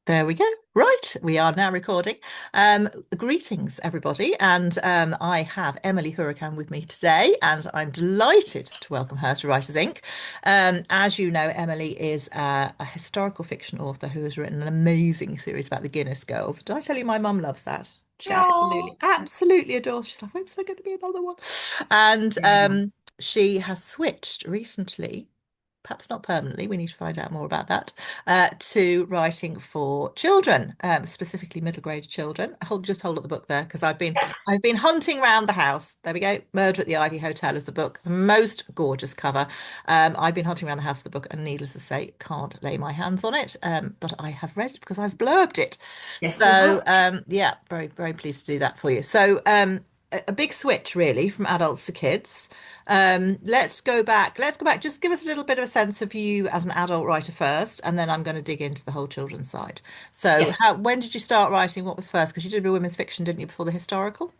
There we go. Right, we are now recording. Greetings, everybody, and I have Emily Hourican with me today, and I'm delighted to welcome her to Writers Inc. As you know, Emily is a historical fiction author who has written an amazing series about the Guinness Girls. Did I tell you my mum loves that? She Oh, absolutely adores. She's like, when's there going to be another one? And yeah. she has switched recently, perhaps not permanently, we need to find out more about that, to writing for children, specifically middle grade children. Just hold up the book there because I've been hunting round the house. There we go. Murder at the Ivy Hotel is the book. The most gorgeous cover. I've been hunting around the house for the book, and needless to say, can't lay my hands on it. But I have read it because I've blurbed it. Yes, you So have. yeah, very, very pleased to do that for you. So a big switch really from adults to kids. Let's go back. Let's go back. Just give us a little bit of a sense of you as an adult writer first, and then I'm going to dig into the whole children's side. So, Yeah, when did you start writing? What was first? Because you did a women's fiction, didn't you, before the historical?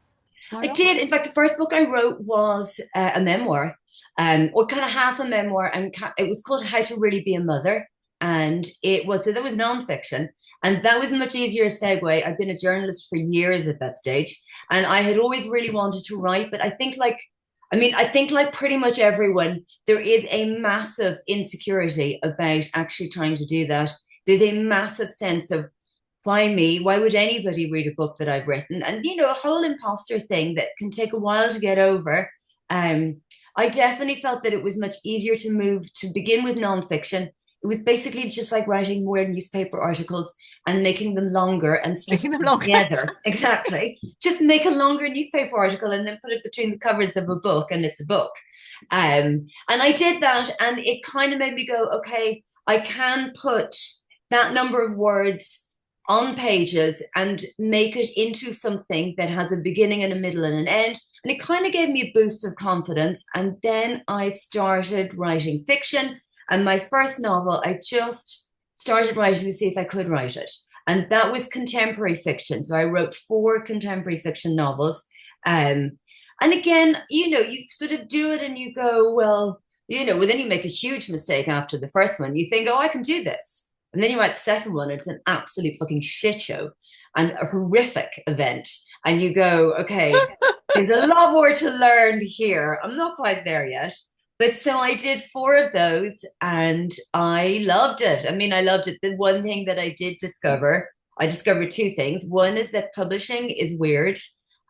Am I I wrong? did. In fact, the first book I wrote was a memoir, or kind of half a memoir, and it was called How to Really Be a Mother. And that was nonfiction, and that was a much easier segue. I've been a journalist for years at that stage, and I had always really wanted to write, but I think like pretty much everyone, there is a massive insecurity about actually trying to do that. There's a massive sense of why me? Why would anybody read a book that I've written? And a whole imposter thing that can take a while to get over. Um, I definitely felt that it was much easier to move to begin with nonfiction. It was basically just like writing more newspaper articles and making them longer and stringing Making them them longer. together. Exactly. Just make a longer newspaper article and then put it between the covers of a book, and it's a book. And I did that, and it kind of made me go, okay, I can put that number of words on pages and make it into something that has a beginning and a middle and an end. And it kind of gave me a boost of confidence. And then I started writing fiction. And my first novel, I just started writing to see if I could write it. And that was contemporary fiction. So I wrote four contemporary fiction novels. And again, you sort of do it and you go, well, well, then you make a huge mistake after the first one. You think, oh, I can do this. And then you write the second one, and it's an absolute fucking shit show and a horrific event. And you go, okay, there's a lot more to learn here. I'm not quite there yet. But so I did four of those and I loved it. I mean, I loved it. The one thing that I did discover, I discovered two things. One is that publishing is weird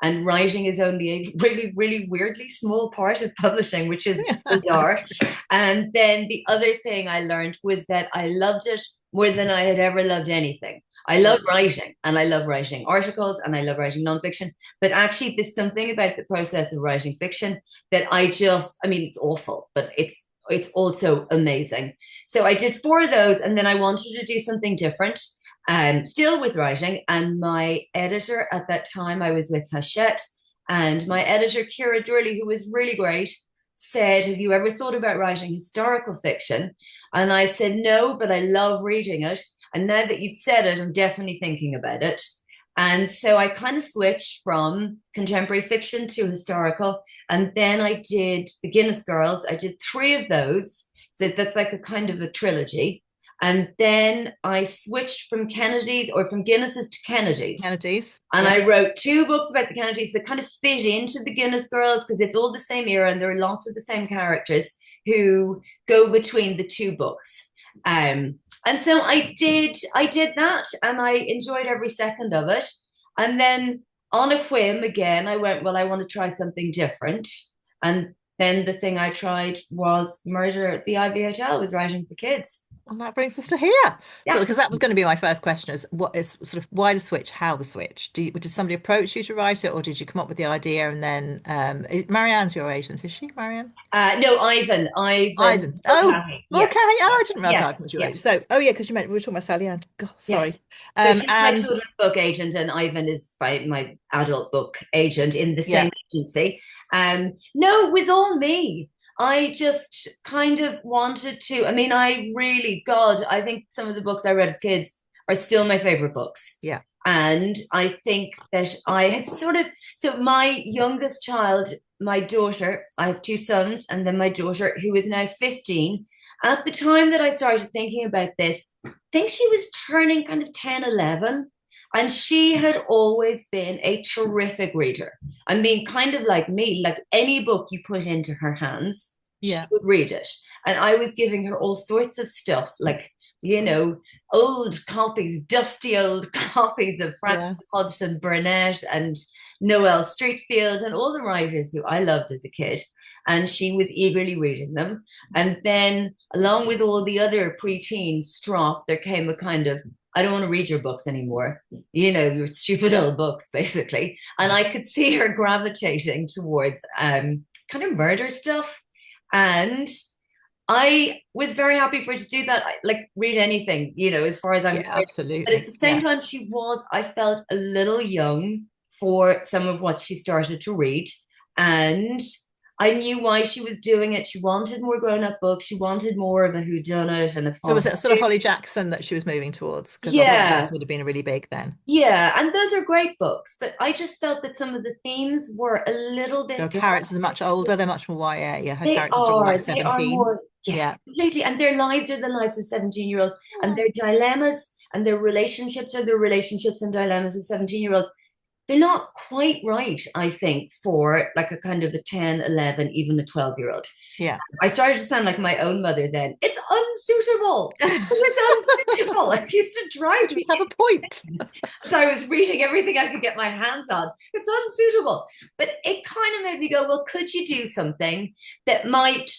and writing is only a really, really weirdly small part of publishing, which is That's bizarre. true. And then the other thing I learned was that I loved it more than I had ever loved anything. I love writing and I love writing articles and I love writing nonfiction. But actually, there's something about the process of writing fiction that I mean, it's awful, but it's also amazing. So I did four of those, and then I wanted to do something different, still with writing. And my editor at that time, I was with Hachette, and my editor, Kira Durley, who was really great, said, have you ever thought about writing historical fiction? And I said, no, but I love reading it. And now that you've said it, I'm definitely thinking about it. And so I kind of switched from contemporary fiction to historical. And then I did The Guinness Girls. I did three of those. So that's like a kind of a trilogy. And then I switched from Kennedy's or from Guinness's to Kennedy's. Kennedys. And Yeah. I wrote two books about the Kennedys that kind of fit into the Guinness Girls because it's all the same era and there are lots of the same characters who go between the two books. And so I did that and I enjoyed every second of it. And then on a whim again, I went, well, I want to try something different. And then the thing I tried was Murder at the Ivy Hotel, was writing for kids. And that brings us to here. So, Yeah. because that was going to be my first question is what is sort of why the switch, how the switch? Did somebody approach you to write it, or did you come up with the idea and then Marianne's your agent, is she, Marianne? No, Ivan Ivan. Oh, Mulcahy. okay. Yes, Oh, yes, I didn't realize yes, Ivan was your yes, agent. So, oh yeah, because we were talking about Sally Ann. God, sorry. yes. So she's my And children's book agent, and Ivan is my adult book agent in the yeah, same agency. No, it was all me. I just kind of wanted to. I mean, I really, God, I think some of the books I read as kids are still my favorite books. yeah. And I think that I had sort of, so my youngest child, my daughter, I have two sons, and then my daughter, who is now 15. At the time that I started thinking about this, think she was turning kind of 10, 11. And she had always been a terrific reader. I mean, kind of like me, like any book you put into her hands, she Yeah. would read it. And I was giving her all sorts of stuff, like, you know, old copies, dusty old copies of Frances Yeah. Hodgson Burnett and Noel Streatfeild and all the writers who I loved as a kid. And she was eagerly reading them. And then, along with all the other preteen strop, there came a kind of, I don't want to read your books anymore. You know, your stupid old books, basically. And I could see her gravitating towards kind of murder stuff. And I was very happy for her to do that. Like, read anything, you know, as far as I'm Yeah, concerned. But at absolutely. the same Yeah. time, I felt a little young for some of what she started to read. And I knew why she was doing it. She wanted more grown up books. She wanted more of a whodunit and a So fond. was it sort of Holly Jackson that she was moving towards? Because Holly Yeah, Jackson would have been really big then. yeah, and those are great books, but I just felt that some of the themes were a little Her bit characters are much older. too. They're much more YA. Yeah, her They characters are all like are, they are 17. more, yeah, Yeah. completely. And their lives are the lives of 17-year-olds, and Yeah. their dilemmas and their relationships are the relationships and dilemmas of 17-year-olds. They're not quite right, I think, for like a kind of a 10, 11, even a 12-year-old. Yeah. I started to sound like my own mother then. It's unsuitable. It's unsuitable. It used to drive You me. have a point. So I was reading everything I could get my hands on. It's unsuitable. But it kind of made me go, well, could you do something that might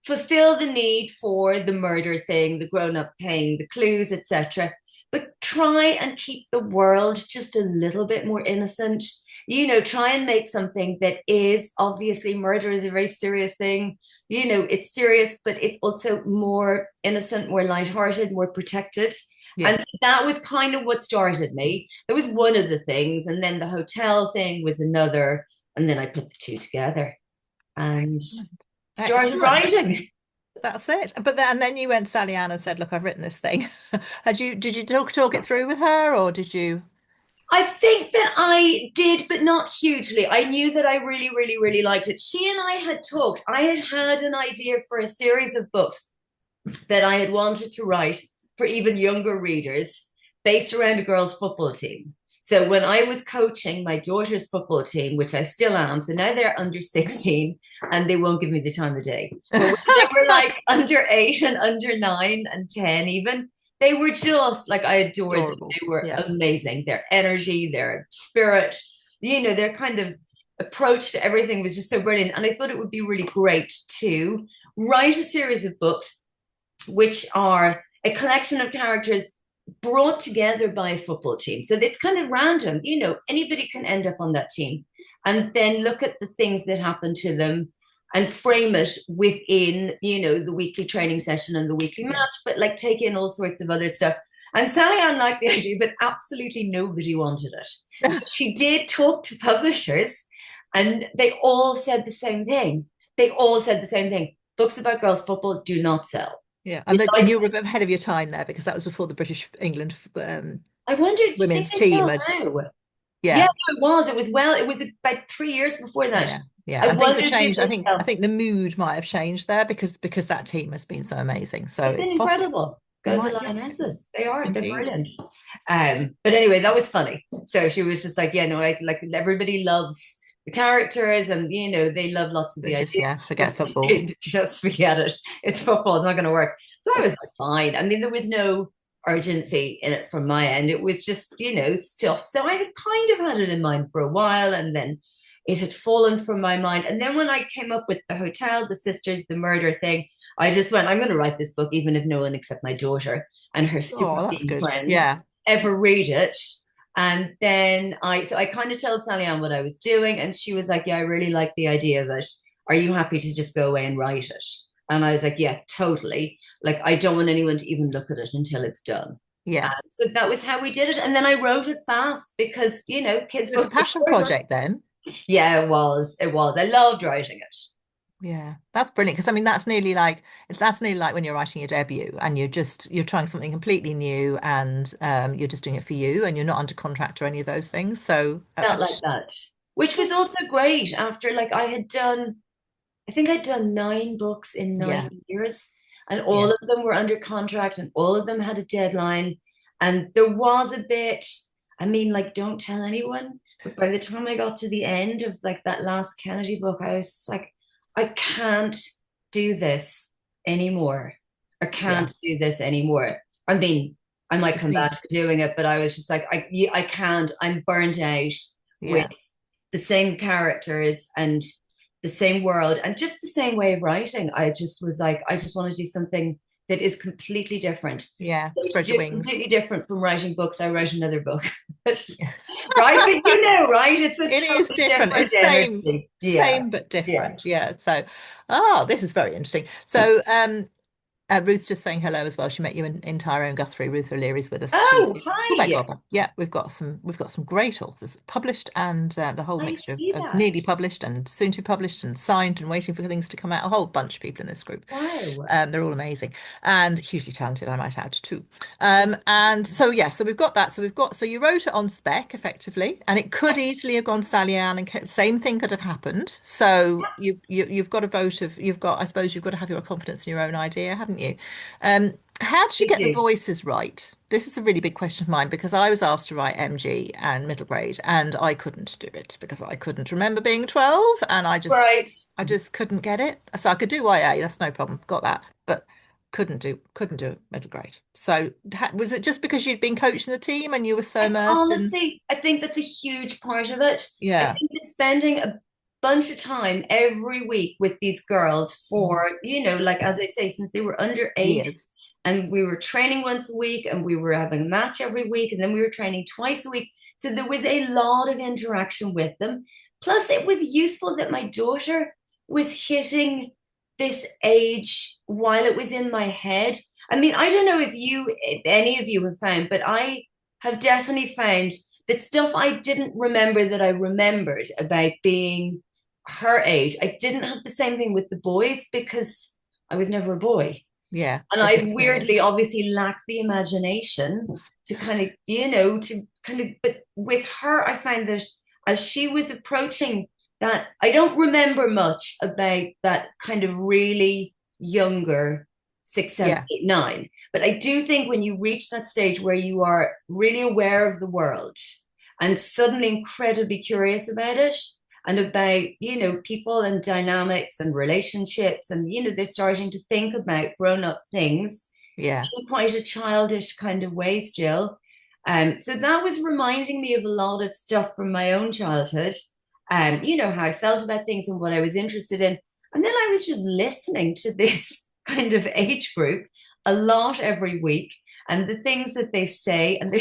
fulfill the need for the murder thing, the grown up thing, the clues, etc., but try and keep the world just a little bit more innocent. You know, try and make something that is obviously murder is a very serious thing. You know, it's serious, but it's also more innocent, more lighthearted, more protected. Yeah. And that was kind of what started me. That was one of the things. And then the hotel thing was another. And then I put the two together and started Excellent. writing. That's it. But then and then you went to Sally Ann and said, "Look, I've written this thing." Did you talk it through with her or did you? I think that I did, but not hugely. I knew that I really, really, really liked it. She and I had talked. I had had an idea for a series of books that I had wanted to write for even younger readers based around a girls' football team. So when I was coaching my daughter's football team, which I still am, so now they're under 16 and they won't give me the time of day. But when they were like under 8 and under 9 and 10 even, they were just like I adored them. Adorable. They were Yeah. amazing. Their energy, their spirit, you know, their kind of approach to everything was just so brilliant. And I thought it would be really great to write a series of books which are a collection of characters brought together by a football team. So it's kind of random, you know, anybody can end up on that team and then look at the things that happen to them and frame it within, you know, the weekly training session and the weekly Yeah. match, but like take in all sorts of other stuff. And Sally Ann liked the idea, but absolutely nobody wanted it. But she did talk to publishers and they all said the same thing. They all said the same thing. Books about girls' football do not sell. Yeah. It's And like, you were a bit ahead of your time there because that was before the British England I wonder, do you think women's they team sell had now? Yeah, yeah. it was. It was well, it was about 3 years before that. Yeah. Yeah. I And things have wondered if changed. they I sell. think the mood might have changed there because that team has been so amazing. So They've been it's possible. incredible. They Go the might, yeah, Lionesses. They are. They're indeed. brilliant. But anyway, that was funny. So she was just like, yeah, no, I like everybody loves the characters, and you know they love lots of They the just, ideas. yeah, forget But football. just forget it. It's football. It's not going to work. So I was like, fine. I mean, there was no urgency in it from my end. It was just, you know, stuff. So I had kind of had it in mind for a while, and then it had fallen from my mind. And then when I came up with the hotel, the sisters, the murder thing, I just went, I'm going to write this book, even if no one except my daughter and her super Oh, that's female good. friends Yeah. ever read it. And then so I kind of told Sally Ann what I was doing, and she was like, yeah, I really like the idea of it. Are you happy to just go away and write it? And I was like, yeah, totally. Like, I don't want anyone to even look at it until it's done. Yeah. And so that was how we did it. And then I wrote it fast because, you know, kids' It's a books passion are short. project then. Yeah, it was. It was. I loved writing it. Yeah, that's brilliant because I mean that's nearly like when you're writing your debut and you're trying something completely new and you're just doing it for you and you're not under contract or any of those things. So Felt like that. Which was also great after like I think I'd done 9 books in yeah, 9 years. and all Yeah. of them were under contract, and all of them had a deadline. And there was a bit, I mean, like, don't tell anyone. But by the time I got to the end of like that last Kennedy book, I was like, I can't do this anymore. I Yeah. can't do this anymore. I mean, I might Just come back need. to doing it, but I was just like, I can't. I'm burnt out with Yeah. the same characters and the same world and just the same way of writing. I just was like, I just want to do something that is completely different. Yeah. So to Spread do your it wings. completely different from writing books, I wrote another book. Yeah. Right? But you know, right? It's a It is totally different. different It's same, energy. Yeah. same but Yeah. different. Yeah. So, oh, this is very interesting. So, Ruth's just saying hello as well. She met you in Tyrone Guthrie. Ruth O'Leary's with us. Oh, Oh, beg your hi. pardon. Yeah, we've got some great authors published and the whole I mixture see of that. nearly published and soon to be published and signed and waiting for things to come out. A whole bunch of people in this group. Wow. They're all amazing and hugely talented, I might add too. And so yeah, so we've got that. So you wrote it on spec effectively, and it could easily have gone Sally Ann, and same thing could have happened. So you've got a vote of you've got I suppose you've got to have your confidence in your own idea, haven't you? How did you You get the do. voices right? This is a really big question of mine because I was asked to write MG and middle grade, and I couldn't do it because I couldn't remember being 12, and I just Right. I just couldn't get it. So I could do YA, that's no problem, got that, but couldn't do middle grade. So was it just because you'd been coaching the team and you were so immersed in? Honestly, I think that's a huge part of it. I Yeah. think that spending a bunch of time every week with these girls Mm. for, like as I say, since they were underage, Years. and we were training once a week and we were having a match every week and then we were training twice a week. So there was a lot of interaction with them. Plus, it was useful that my daughter was hitting this age while it was in my head. I mean, I don't know if any of you have found, but I have definitely found that stuff I didn't remember that I remembered about being her age. I didn't have the same thing with the boys because I was never a boy. Yeah, And I different weirdly experience. obviously lack the imagination to kind of, but with her, I find that as she was approaching that, I don't remember much about that kind of really younger six, seven, Yeah, eight, nine. But I do think when you reach that stage where you are really aware of the world and suddenly incredibly curious about it, and about people and dynamics and relationships, and they're starting to think about grown-up things yeah, in quite a childish kind of way still. So that was reminding me of a lot of stuff from my own childhood, how I felt about things and what I was interested in. And then I was just listening to this kind of age group a lot every week, and the things that they say, and they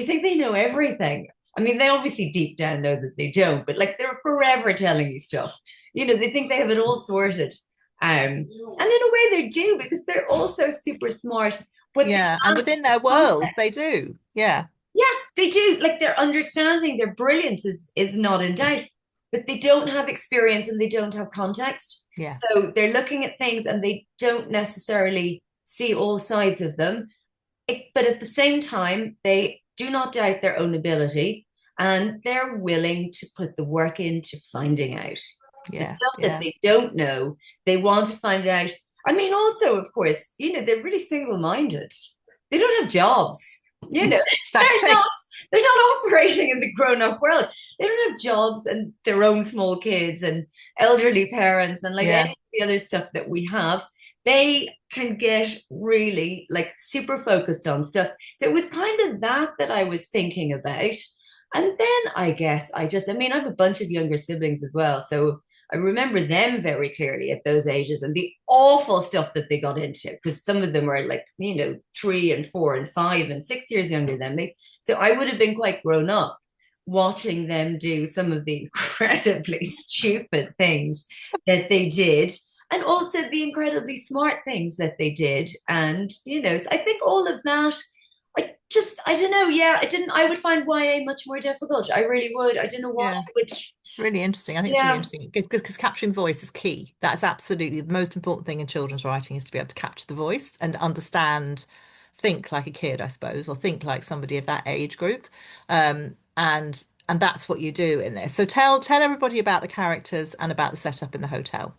think they know everything. I mean, they obviously deep down know that they don't, but like they're forever telling you stuff. They think they have it all sorted. And in a way they do because they're also super smart, but they yeah. And have within their worlds, context. they do. Yeah, Yeah, they do. Like their understanding, their brilliance is not in doubt, but they don't have experience and they don't have context. yeah, So they're looking at things and they don't necessarily see all sides of them. But at the same time, they do not doubt their own ability and they're willing to put the work into finding out the yeah, stuff that yeah, they don't know. They want to find out. I mean, also, of course, they're really single-minded. They don't have jobs. You know, they're not exactly. they're not operating in the grown-up world. They don't have jobs and their own small kids and elderly parents and like any Yeah, of the other stuff that we have. They can get really like super focused on stuff. So it was kind of that I was thinking about. And then I mean, I have a bunch of younger siblings as well. So I remember them very clearly at those ages and the awful stuff that they got into because some of them were like, 3 and 4 and 5 and 6 years younger than me. So I would have been quite grown up watching them do some of the incredibly stupid things that they did and also the incredibly smart things that they did. And, so I think all of that, I don't know. Yeah, I would find YA much more difficult. I really would. I don't know why yeah. I would. Really interesting. I think it's really Yeah. interesting because capturing the voice is key. That's absolutely the most important thing in children's writing is to be able to capture the voice and understand, think like a kid, I suppose, or think like somebody of that age group. And that's what you do in this. So tell everybody about the characters and about the setup in the hotel.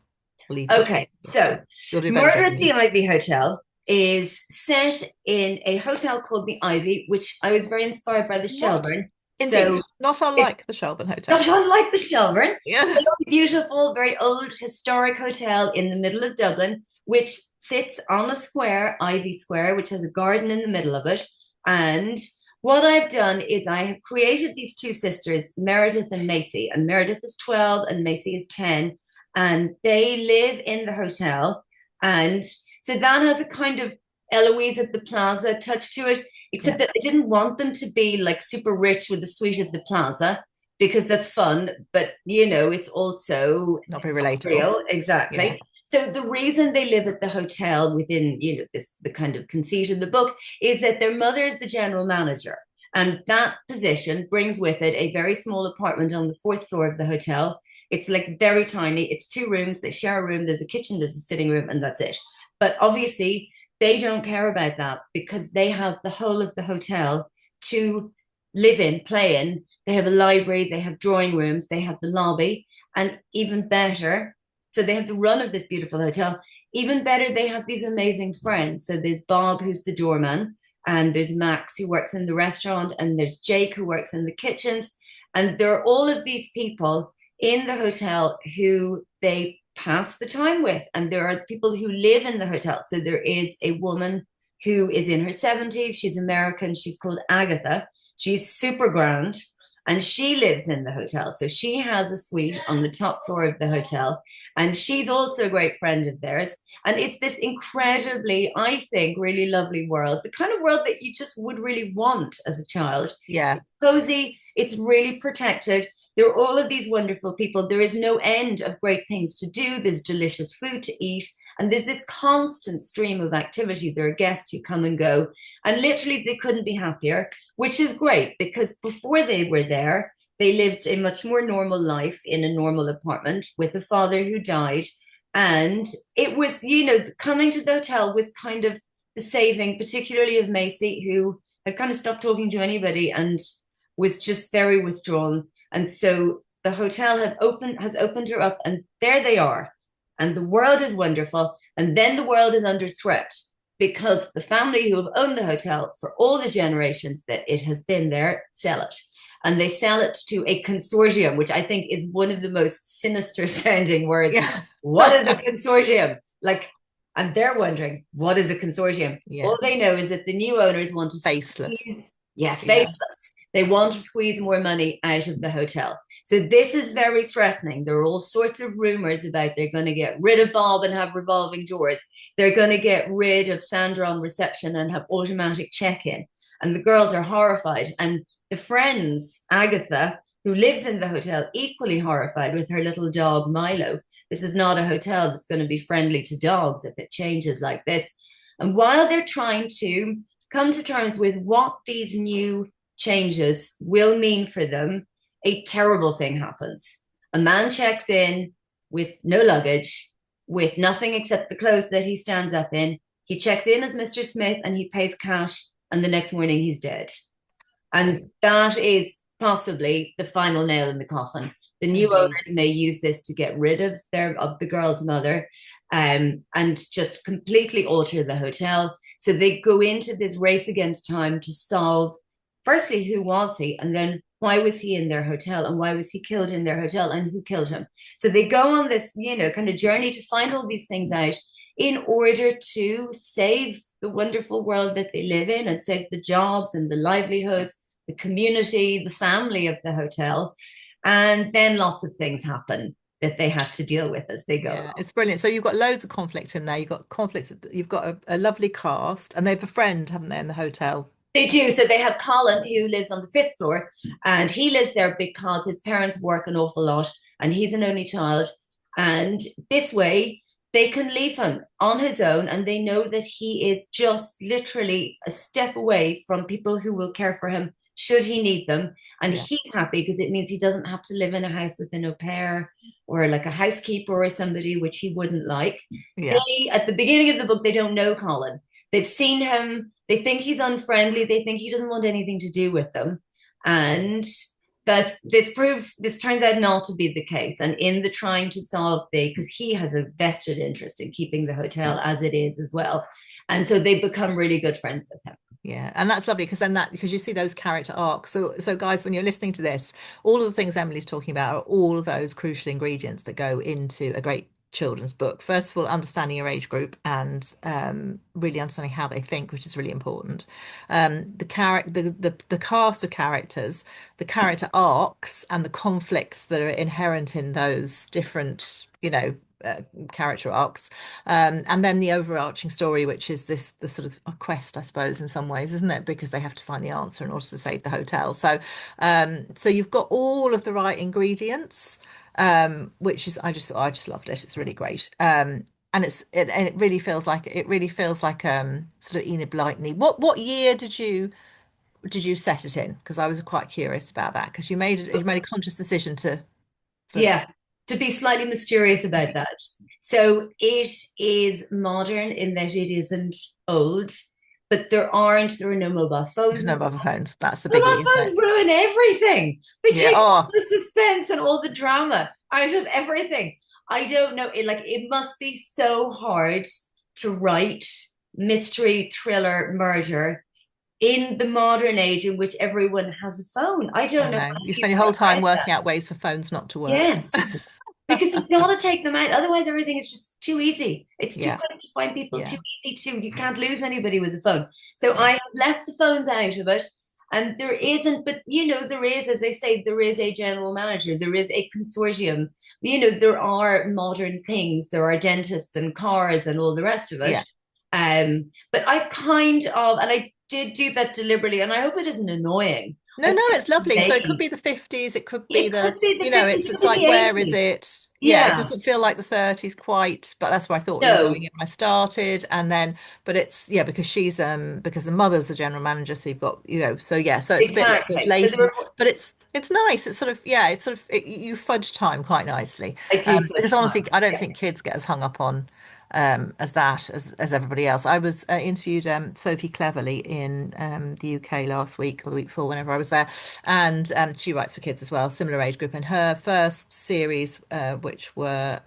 We'll leave you to Okay, it. so You'll do a better Murder job than at the me. Ivy Hotel is set in a hotel called the Ivy, which I was very inspired by the Not Shelburne. indeed, So not it's unlike the Shelburne not Hotel. unlike the Shelburne. Yeah. A beautiful, very old historic hotel in the middle of Dublin, which sits on a square, Ivy Square, which has a garden in the middle of it. And what I've done is I have created these two sisters, Meredith and Macy. And Meredith is 12 and Macy is 10. And they live in the hotel. And so that has a kind of Eloise at the Plaza touch to it, except Yeah. that I didn't want them to be like super rich with the suite at the Plaza because that's fun, but it's also Not very not relatable. real, Yeah. exactly. So the reason they live at the hotel within, this the kind of conceit of the book is that their mother is the general manager. And that position brings with it a very small apartment on the fourth floor of the hotel. It's like very tiny. It's two rooms. They share a room. There's a kitchen, there's a sitting room, and that's it. But obviously, they don't care about that because they have the whole of the hotel to live in, play in. They have a library, they have drawing rooms, they have the lobby, and even better, so they have the run of this beautiful hotel. Even better, they have these amazing friends. So there's Bob, who's the doorman, and there's Max, who works in the restaurant, and there's Jake, who works in the kitchens. And there are all of these people in the hotel who they pass the time with. And there are people who live in the hotel. So there is a woman who is in her 70s. She's American. She's called Agatha. She's super grand and she lives in the hotel. So she has a suite on the top floor of the hotel. And she's also a great friend of theirs. And it's this incredibly, I think, really lovely world, the kind of world that you just would really want as a child. Yeah. It's cozy, it's really protected. There are all of these wonderful people. There is no end of great things to do. There's delicious food to eat. And there's this constant stream of activity. There are guests who come and go. And literally, they couldn't be happier, which is great because before they were there, they lived a much more normal life in a normal apartment with a father who died. And it was, coming to the hotel with kind of the saving, particularly of Macy, who had kind of stopped talking to anybody and was just very withdrawn. And so the hotel has opened her up, and there they are. And the world is wonderful. And then the world is under threat because the family who have owned the hotel for all the generations that it has been there sell it. And they sell it to a consortium, which I think is one of the most sinister sounding words. Yeah. What is a consortium? Like, and they're wondering, what is a consortium? Yeah. All they know is that the new owners want to Faceless. squeeze, yeah, Yeah. faceless. They want to squeeze more money out of the hotel. So this is very threatening. There are all sorts of rumors about they're going to get rid of Bob and have revolving doors. They're going to get rid of Sandra on reception and have automatic check-in. And the girls are horrified. And the friends, Agatha, who lives in the hotel, equally horrified with her little dog, Milo. This is not a hotel that's going to be friendly to dogs if it changes like this. And while they're trying to come to terms with what these new changes will mean for them, a terrible thing happens. A man checks in with no luggage, with nothing except the clothes that he stands up in. He checks in as Mr. Smith and he pays cash, and the next morning he's dead. And that is possibly the final nail in the coffin. The new Indeed. owners may use this to get rid of the girl's mother, and just completely alter the hotel. So they go into this race against time to solve, firstly, who was he, and then why was he in their hotel, and why was he killed in their hotel, and who killed him. So they go on this, kind of journey to find all these things out in order to save the wonderful world that they live in and save the jobs and the livelihoods, the community, the family of the hotel. And then lots of things happen that they have to deal with as they go Yeah, along. it's brilliant. So you've got loads of conflict in there. You've got conflict, you've got a lovely cast, and they have a friend, haven't they, in the hotel? They do. So they have Colin, who lives on the fifth floor, and he lives there because his parents work an awful lot, and he's an only child. And this way, they can leave him on his own, and they know that he is just literally a step away from people who will care for him should he need them. And Yeah. he's happy because it means he doesn't have to live in a house with an au pair or like a housekeeper or somebody, which he wouldn't like. Yeah. They, at the beginning of the book, they don't know Colin. They've seen him. They think he's unfriendly. They think he doesn't want anything to do with them. And this turns out not to be the case. And in the trying to solve because he has a vested interest in keeping the hotel as it is as well. And so they become really good friends with him. Yeah, and that's lovely because then that because you see those character arcs. So guys, when you're listening to this, all of the things Emily's talking about are all of those crucial ingredients that go into a great children's book. First of all, understanding your age group and really understanding how they think, which is really important. The cast of characters, the character arcs, and the conflicts that are inherent in those different, uh, character arcs, and then the overarching story, which is the sort of a quest, I suppose, in some ways, isn't it? Because they have to find the answer in order to save the hotel. So you've got all of the right ingredients, which is I just loved it. It's really great. And it really feels like sort of Enid Blyton. What year did you set it in? Because I was quite curious about that because you made a conscious decision to sort of Yeah, to be slightly mysterious about that. So it is modern in that it isn't old, but there are no mobile phones there's in no the mobile phones. That's the mobile biggie, isn't phones it? ruin everything. They Yeah. take all Oh, the suspense and all the drama out of everything. I don't know. It must be so hard to write mystery, thriller, murder in the modern age in which everyone has a phone. I I don't know know. how You you spend your whole time read working that. out ways for phones not to work. Yes, because you've got to take them out. Otherwise, everything is just too easy. It's too Yeah. quick to find people, too Yeah. easy to, you can't lose anybody with a phone. So Yeah. I have left the phones out of it. And there isn't, but there is, as they say, there is a general manager, there is a consortium. There are modern things, there are dentists and cars and all the rest of it. Yeah. But I've and I did do that deliberately, and I hope it isn't annoying. No, I've no, kept it's lovely. So it could vague. be the 50s, it could be It the, could be the you know, 50s, it's it it's could be like the where is 80s. it? Yeah, it Yeah. doesn't feel like the 30s quite, but that's where I thought we were going No, in when I started. And then but it's yeah, because the mother's the general manager, so you've got, so yeah, so it's a bit so it's exactly. So late there were, but it's nice. It's sort of yeah, it's sort of you fudge time quite nicely. I do Because fudge honestly, time. I don't Yeah. think kids get as hung up on as that as everybody else. I was interviewed Sophie Cleverly in the UK last week or the week before, whenever I was there, and she writes for kids as well, similar age group. And her first series, which were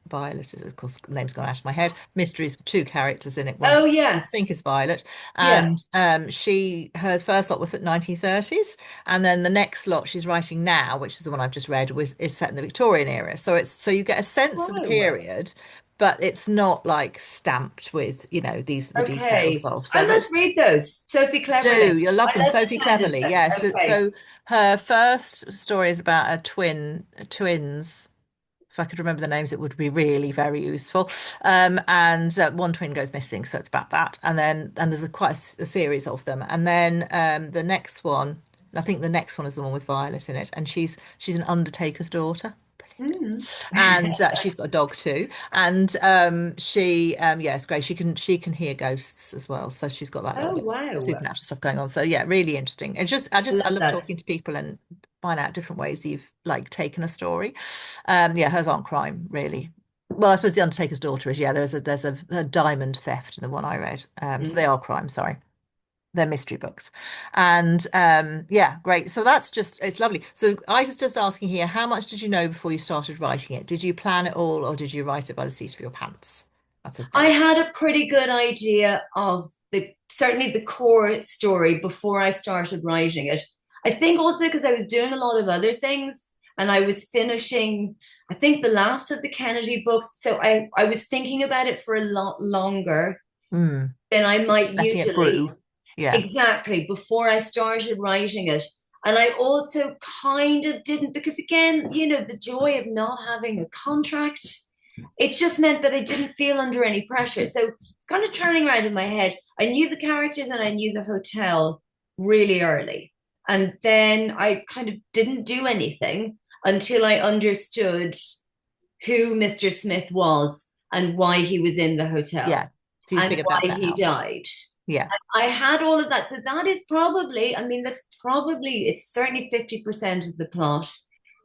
Violet, of course, the name's gone out of my head. Mysteries with two characters in it. One of Oh, them I think yes. is Violet, Yeah. and her first lot was at 1930s, and then the next lot she's writing now, which is the one I've just read, is set in the Victorian era. So you get a sense of the Wow. period, but it's not like stamped with, these are the details Okay. of. I So, but must read those. Sophie Cleverly. you'll love I them. love the Sophie sound of Cleverly, them. yeah. So, Okay. so her first story is about twins. If I could remember the names, it would be really very useful. And one twin goes missing, so it's about that. And there's quite a series of them. And then the next one, I think the next one is the one with Violet in it, and she's an undertaker's daughter. Mm. And she's got a dog too, and yeah, it's great. She can hear ghosts as well, so she's got that little Oh, bit of wow. supernatural stuff going on. So yeah, really interesting. It's just I I love love that. talking to people and find out different ways you've like taken a story. Yeah, hers aren't crime really. Well, I suppose the Undertaker's daughter is. Yeah, there's a diamond theft in the one I read. So they Mm. are crime. Sorry, they're mystery books. And yeah, great. So it's lovely. So I was just asking here, how much did you know before you started writing it? Did you plan it all or did you write it by the seat of your pants? That's a I very had a pretty good idea of certainly the core story before I started writing it. I think also because I was doing a lot of other things and I was finishing, I think, the last of the Kennedy books. So I was thinking about it for a lot longer mm, than I might letting it usually. brew. Yeah. Exactly, before I started writing it. And I also kind of didn't, because again, the joy of not having a contract, it just meant that I didn't feel under any pressure. So it's kind of turning around in my head. I knew the characters and I knew the hotel really early. And then I kind of didn't do anything until I understood who Mr. Smith was and why he was in the hotel Yeah. So you and figured that why bit he out. died. Yeah. I had all of that. So that is probably, I mean, it's certainly 50% of the plot,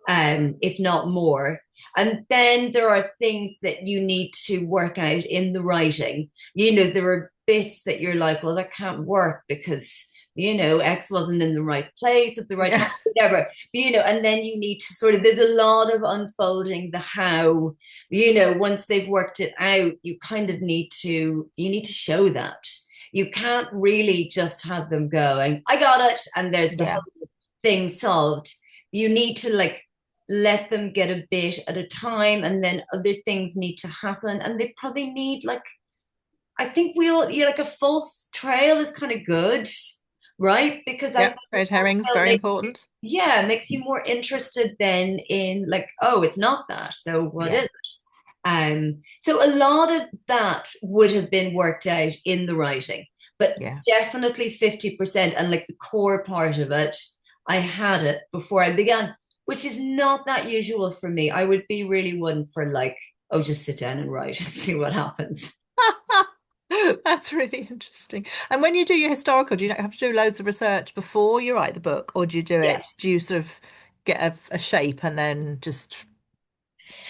if not more. And then there are things that you need to work out in the writing. There are bits that you're like, well, that can't work because X wasn't in the right place at the right time, Yeah. whatever. And then you need to sort of, there's a lot of unfolding the how, once they've worked it out, you need to show that. You can't really just have them going, I got it, and there's the Yeah. whole thing solved. You need to like let them get a bit at a time, and then other things need to happen, and they probably need like, I think we all, like a false trail is kind of good, right? Because I Yeah. think the Red false herrings, trail very makes, important. yeah, makes you more interested then in like, oh, it's not that. So what Yeah. is it? So a lot of that would have been worked out in the writing, but Yeah. definitely 50%, and like the core part of it, I had it before I began, which is not that usual for me. I would be really one for like, oh, just sit down and write and see what happens. That's really interesting. And when you do your historical, do you have to do loads of research before you write the book, or do you do it? Yes. Do you sort of get a shape and then just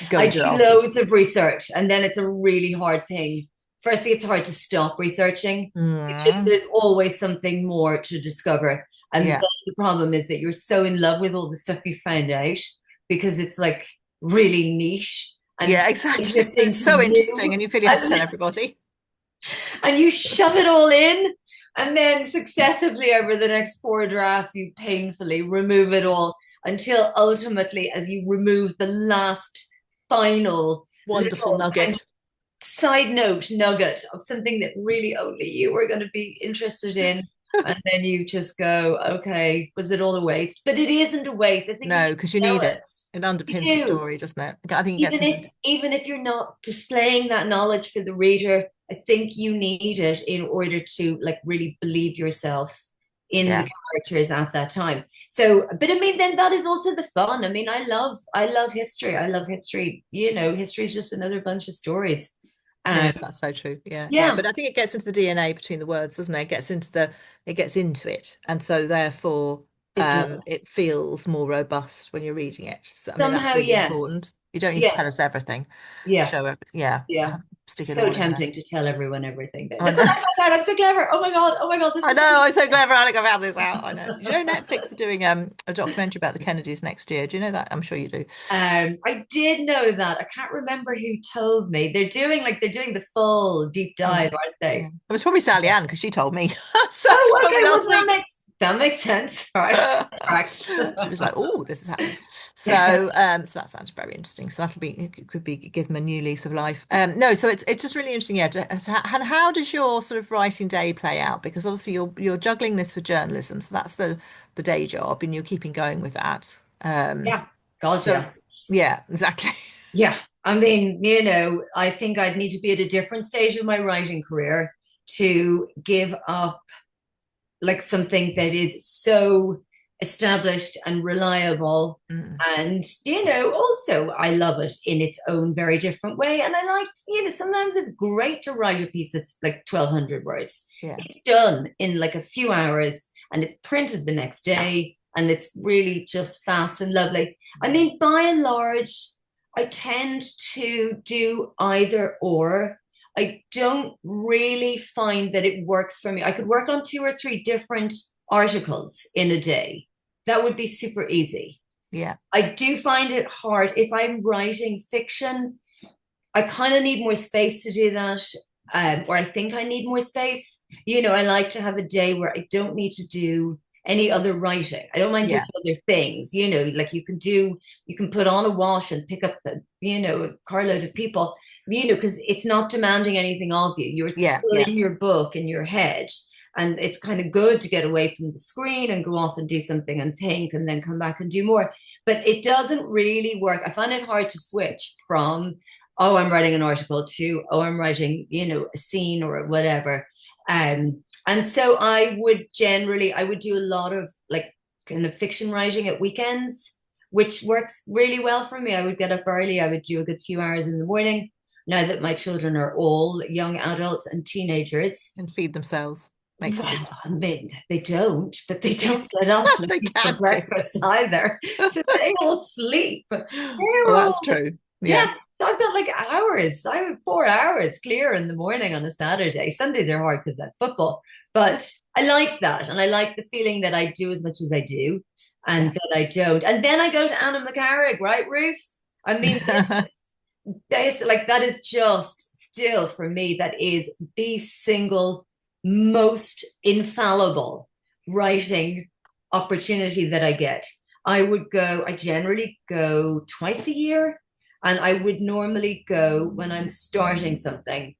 go I and do do it afterwards? loads of research, and then it's a really hard thing. Firstly, it's hard to stop researching. It's just Mm, there's always something more to discover. And then yeah. the problem is that you're so in love with all the stuff you found out because it's like really niche and Yeah, exactly. interesting It's to so interesting, you. and you feel you have to And, tell everybody. and you shove it all in. And then successively over the next four drafts, you painfully remove it all until ultimately, as you remove the last final Wonderful little kind nugget. side note nugget of something that really only you were going to be interested in. And then you just go, okay, was it all a waste? But it isn't a waste. I think you No, need because you to know need it. it. It You underpins the do. story, doesn't it? I think it gets into the. Even if you're not displaying that knowledge for the reader, I think you need it in order to like really believe yourself in the Yeah. characters at that time. So, but I mean, then that is also the fun. I mean, I love history. I love history. History is just another bunch of stories. Um, Yes, that's so true. Yeah, yeah. yeah, But I think it gets into the DNA between the words, doesn't it? It gets into it. And so therefore it does. it feels more robust when you're reading it. So I mean that's Somehow, really yes. important. You don't need to Yeah, tell us everything. yeah, Show it. Yeah. yeah. Stick it So all in there. tempting to tell everyone everything. Look I what know. I found out. I'm so clever. Oh my God, this I is. know. I'm so glad Veronica found this out. I know. Netflix are doing a documentary about the Kennedys next year. Do you know that? I'm sure you do. I did know that. I can't remember who told me. They're doing the full deep Yeah. dive, aren't Yeah. they? It was probably Sally Ann because she told me. So she Oh, told me okay. Well, last week. that makes sense. All right. Correct. She was like, "Oh, this is happening." So that sounds very interesting. So that'll be it could be give them a new lease of life. No, so it's just really interesting. Yeah, and how does your sort of writing day play out? Because obviously you're juggling this for journalism, so that's the day job, and you're keeping going with that. Yeah. God, So yeah. yeah, exactly. Yeah. I mean, I think I'd need to be at a different stage of my writing career to give up like something that is so established and reliable. Mm, And, also I love it in its own very different way. And I like, sometimes it's great to write a piece that's like 1,200 words. yeah, It's done in like a few hours and it's printed the next day. And it's really just fast and lovely. I mean, by and large, I tend to do either or. I don't really find that it works for me. I could work on two or three different articles in a day. That would be super easy. yeah, I do find it hard if I'm writing fiction. I kind of need more space to do that, or I think I need more space. I like to have a day where I don't need to do any other writing. I don't mind doing yeah, other things. Like you can put on a wash and pick up a carload of people. Because it's not demanding anything of you. You're yeah, still yeah, in your book in your head. And it's kind of good to get away from the screen and go off and do something and think and then come back and do more. But it doesn't really work. I find it hard to switch from, oh, I'm writing an article to, oh, I'm writing, a scene or whatever. And so I would do a lot of like kind of fiction writing at weekends, which works really well for me. I would get up early. I would do a good few hours in the morning. Now that my children are all young adults and teenagers, and feed themselves makes a well, big I difference. mean, they don't, but they don't get up They looking for can do. breakfast either. So they all sleep. They're Well, all, that's true. yeah. Yeah. So I've got like hours. I have 4 hours clear in the morning on a Saturday. Sundays are hard because that's football. But I like that. And I like the feeling that I do as much as I do and Yeah. that I don't. And then I go to Anna McCarrick, right, Ruth? I mean, this like that is just still for me, that is the single most infallible writing opportunity that I get. I generally go twice a year, and I would normally go when I'm starting something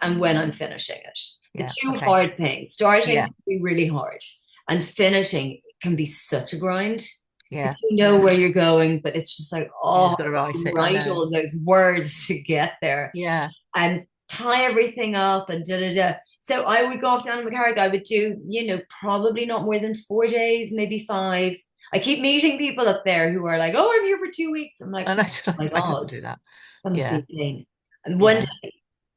and when I'm finishing it. The Yeah. two Okay. hard things, starting Yeah. can be really hard, and finishing can be such a grind Yeah. because you know Yeah. where you're going, but it's just like, You oh, just got to write it. I write know. all those words to get there Yeah. and tie everything up and da da da. So I would go off to Anna McCarrick. I would do, probably not more than 4 days, maybe five. I keep meeting people up there who are like, "Oh, I'm here for 2 weeks." I'm like, I know. "Oh my I couldn't God, do that. that must Yeah. be insane." And one Yeah. day,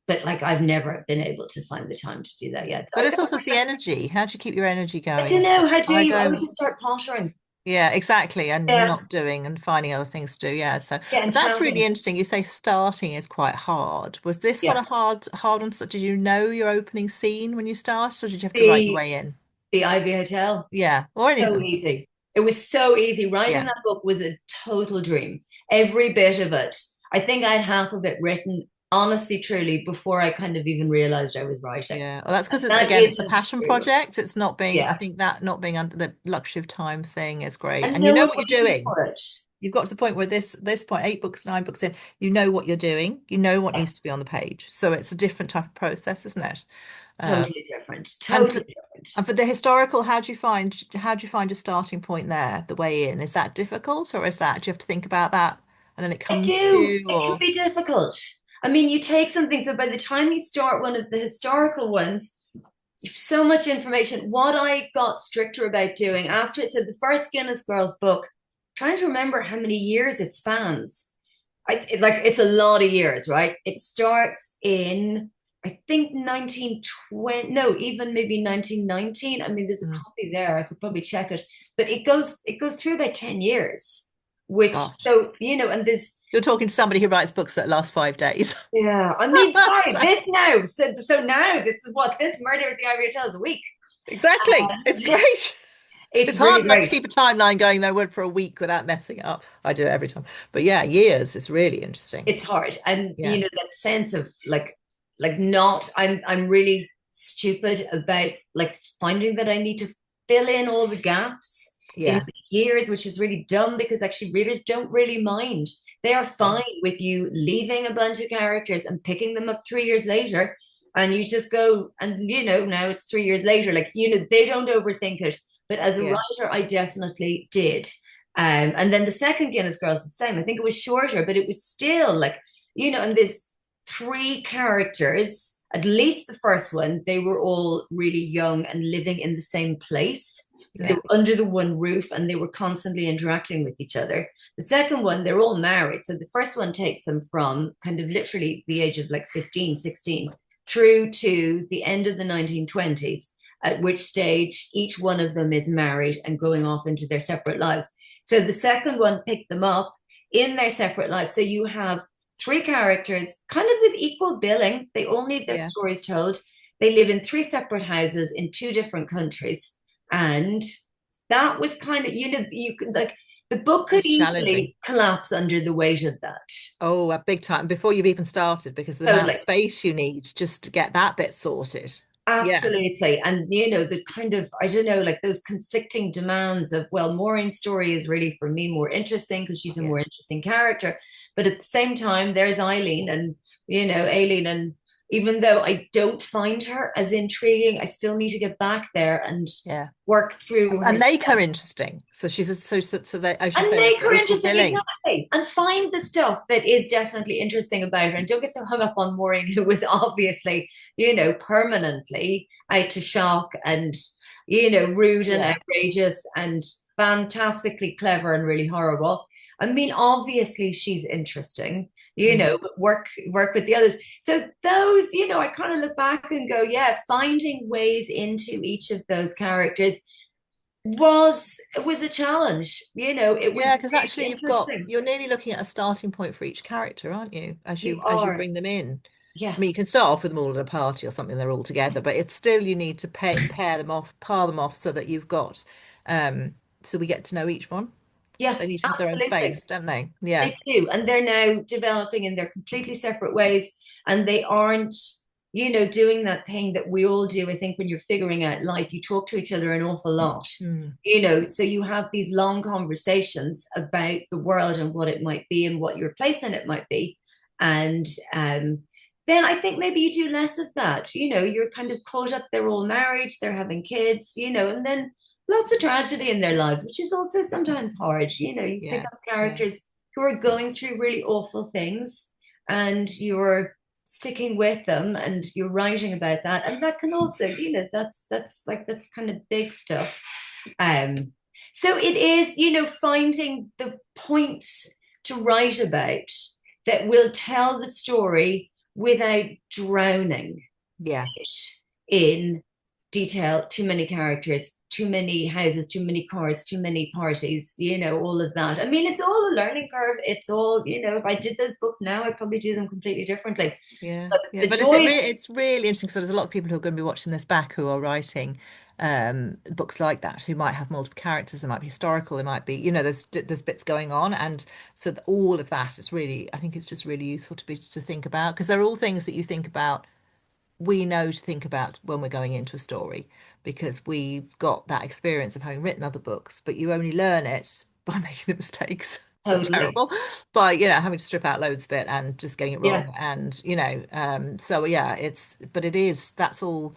but like I've never been able to find the time to do that yet. So But I it's don't, also the energy. How do you keep your energy I don't going? know. How do I you? I would don't. just start pottering. Yeah, exactly. And Yeah, not doing and finding other things to do. Yeah. So, yeah, but and that's really chatting. interesting. You say starting is quite hard. Was this one Yeah, a hard one? So did you know your opening scene when you started, or did you have to write your the way in? the Ivy Hotel. Yeah. Or any of So them. easy. It was so easy. Writing Yeah. that book was a total dream. Every bit of it. I think I had half of it written, honestly, truly, before I kind of even realized I was writing. Yeah. Well, that's because it's That again, it's the isn't passion true. project. It's not being, I Yeah. think that not being under the luxury of time thing is great. And And you no know one what you're pushes doing. for it. You've got to the point where this point, 8 books, 9 books in, you know what you're doing. You know what Yeah. needs to be on the page. So it's a different type of process, isn't it? Uh, Totally different. and Totally different. for the historical, how do you find your starting point there, the way in? Is that difficult, or is that do you have to think about that and then it I comes to do. you, It can or be difficult. I mean, you take something, so by the time you start one of the historical ones, so much information. What I got stricter about doing after, so the first Guinness Girls book, trying to remember how many years it spans. It's a lot of years, right? It starts in I think 1920, no, even maybe 1919. I mean, there's a Mm, copy there. I could probably check it, but it goes through about 10 years, which gosh, so and this you're talking to somebody who writes books that last 5 days. yeah, I mean, sorry, So, this now. So now this is what this Murder at the Ivory Hotel is a week. exactly, it's And great. it's It's hard really enough to great. keep a timeline going though, word for a week without messing it up. I do it every time. But yeah, years is really interesting. It's hard, and Yeah. that sense of like not. I'm really stupid about like finding that I need to fill in all the gaps in Yeah. the years, which is really dumb because actually readers don't really mind. They are Yeah. fine with you leaving a bunch of characters and picking them up 3 years later, and you just go and now it's 3 years later. Like they don't overthink it. But as a Yeah. writer, I definitely did. And then the second Guinness Girl's the same. I think it was shorter, but it was still like, and there's three characters, at least the first one, they were all really young and living in the same place. So they Yeah. were under the one roof and they were constantly interacting with each other. The second one, they're all married. So the first one takes them from kind of literally the age of like 15, 16 through to the end of the 1920s, at which stage each one of them is married and going off into their separate lives. So the second one picked them up in their separate lives. So you have three characters, kind of with equal billing. They all need their Yeah. stories told. They live in three separate houses in two different countries. And that was kind of, you could like, the book could That's challenging. easily collapse under the weight of that. Oh, a big time before you've even started because of the amount of Totally. space you need just to get that bit sorted. Yeah. Absolutely. And, the kind of, I don't know, like those conflicting demands of, well, Maureen's story is really for me more interesting because she's a Yeah. more interesting character. But at the same time, there's Eileen and, Aileen. And even though I don't find her as intriguing, I still need to get back there and Yeah. work through her And make her stuff interesting. So she's so they, as you and say, they've make got her equal interesting, billing. exactly, and find the stuff that is definitely interesting about her, and don't get so hung up on Maureen, who was obviously permanently out to shock and rude and Yeah. outrageous and fantastically clever and really horrible. I mean, obviously she's interesting, Mm. but work with the others. So those, I kind of look back and go, yeah, finding ways into each of those characters was a challenge. It was Yeah, because really actually interesting. you're nearly looking at a starting point for each character, aren't you? As You you are. bring them in. Yeah. I mean, you can start off with them all at a party or something, they're all together, but it's still you need to pair them off, par them off so that you've got, so we get to know each one. Yeah, They need to have their own absolutely. space, don't they? Yeah. They do. And they're now developing in their completely separate ways. And they aren't, doing that thing that we all do. I think when you're figuring out life, you talk to each other an awful lot. Mm. So you have these long conversations about the world and what it might be and what your place in it might be. And then I think maybe you do less of that. You're kind of caught up, they're all married, they're having kids, and then lots of tragedy in their lives, which is also sometimes hard. You pick Yeah. up Yeah. characters who are going through really awful things and you're sticking with them and you're writing about that. And that can also, that's kind of big stuff. Um, so it is, finding the points to write about that will tell the story without drowning Yeah. it in detail, too many characters, too many houses, too many cars, too many parties, all of that. I mean, it's all a learning curve. It's all, if I did those books now, I'd probably do them completely differently. Yeah, But yeah, the but joy, it's really interesting because there's a lot of people who are going to be watching this back who are writing books like that who might have multiple characters, they might be historical, they might be, there's bits going on, and so all of that is really, I think it's just really useful to think about because they're all things that you think about, we know to think about when we're going into a story because we've got that experience of having written other books, but you only learn it by making the mistakes. So totally. terrible by, having to strip out loads of it and just getting it Yeah. wrong. And, so yeah, but it is, that's all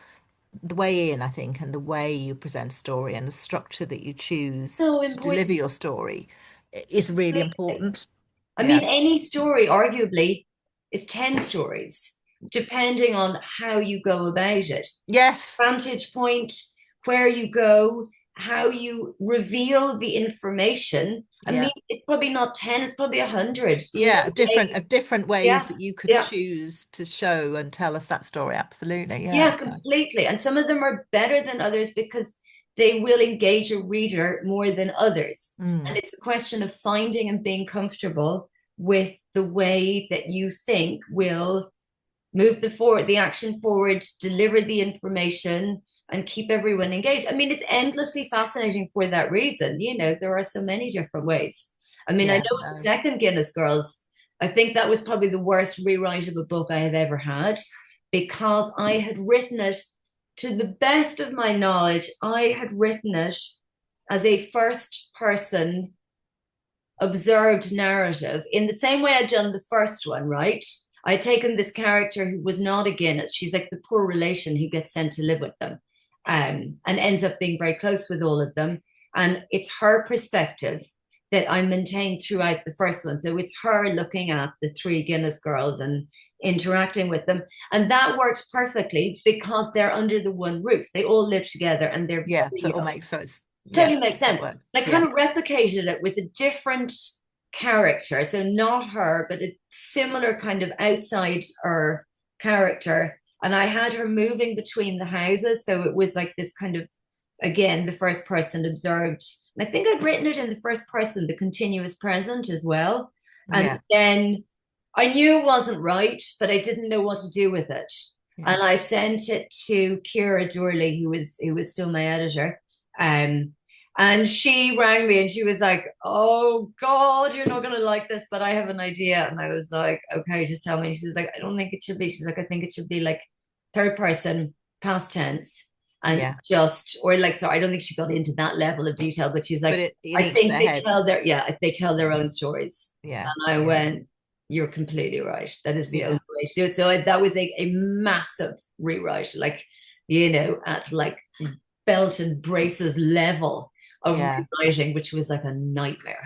the way in, I think, and the way you present a story and the structure that you choose So to deliver important. your story is really Completely. important. I Yeah. mean, any story arguably is 10 stories, depending on how you go about it. Yes. Vantage point, where you go, how you reveal the information. I mean, Yeah. it's probably not 10, it's probably 100, Yeah, of different ways Yeah, that you could yeah, choose to show and tell us that story. Absolutely. Yeah. yeah, So completely. And some of them are better than others because they will engage a reader more than others. And mm, it's a question of finding and being comfortable with the way that you think will move the action forward, deliver the information, and keep everyone engaged. I mean, it's endlessly fascinating for that reason. There are so many different ways. I mean, I yeah, know with the no. second Guinness Girls, I think that was probably the worst rewrite of a book I have ever had because I had written it, to the best of my knowledge, I had written it as a first person observed narrative in the same way I'd done the first one, right? I had taken this character who was not a Guinness. She's like the poor relation who gets sent to live with them, and ends up being very close with all of them. And it's her perspective that I maintained throughout the first one. So it's her looking at the three Guinness girls and interacting with them. And that works perfectly because they're under the one roof. They all live together and they're, Yeah. So it all makes yeah, totally makes that sense. works. I kind Yeah. of replicated it with a different character. So not her, but a similar kind of outsider character. And I had her moving between the houses. So it was like this kind of, again, the first person observed. And I think I'd written it in the first person, the continuous present as well. And Yeah. then I knew it wasn't right, but I didn't know what to do with it. Yeah. And I sent it to Kira Durley, who was still my editor. Um, and she rang me and she was like, "Oh God, you're not gonna like this, but I have an idea." And I was like, "Okay, just tell me." She was like, "I don't think it should be." She's like, "I think it should be like third person, past tense, and Yeah. just or like." So I don't think she got into that level of detail, but she's But like, in "I each think their they head. tell their own stories." Yeah. And I Yeah. went, "You're completely right. That is the only Yeah. way to do it." So that was a massive rewrite, like at like belt and braces level of Yeah. rewriting, which was like a nightmare.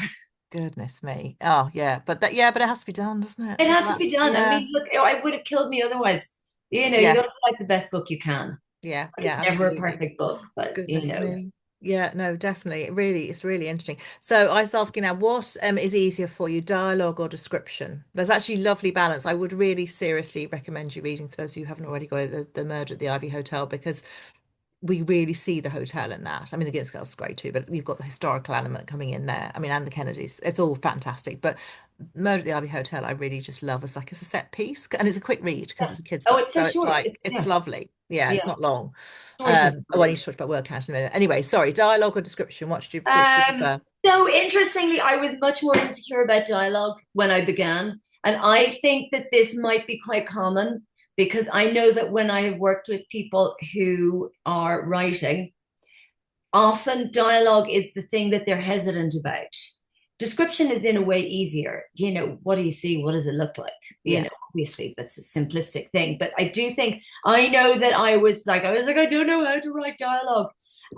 Goodness me. Oh, yeah. But it has to be done, doesn't it? It So had to be that's done. I yeah. mean, look, I would have killed me otherwise. You got Yeah. to write the best book you can. Yeah. It's Yeah, never a absolutely. perfect book, but Goodness me. Yeah, no, definitely. It's really interesting. So I was asking now, what is easier for you, dialogue or description? There's actually lovely balance. I would really seriously recommend you reading for those of you who haven't already got it, the Murder at the Ivy Hotel, because we really see the hotel in that. I mean, the Guinness Girls is great too, but you've got the historical element coming in there. I mean, and the Kennedys. It's all fantastic. But Murder at the Abbey Hotel, I really just love as like as a set piece, and it's a quick read because Yeah. it's a kid's Oh, book, it's so so it's short. like it's Yeah, lovely. Yeah, it's yeah. not long. Short is Oh, I need great. to talk about word count in a minute. Anyway, sorry, dialogue or description? Which do you Um, prefer? so interestingly, I was much more insecure about dialogue when I began. And I think that this might be quite common because I know that when I have worked with people who are writing, often dialogue is the thing that they're hesitant about. Description is in a way easier. What do you see? What does it look like? Yeah, Obviously that's a simplistic thing, but I do think I know that I was like, I don't know how to write dialogue.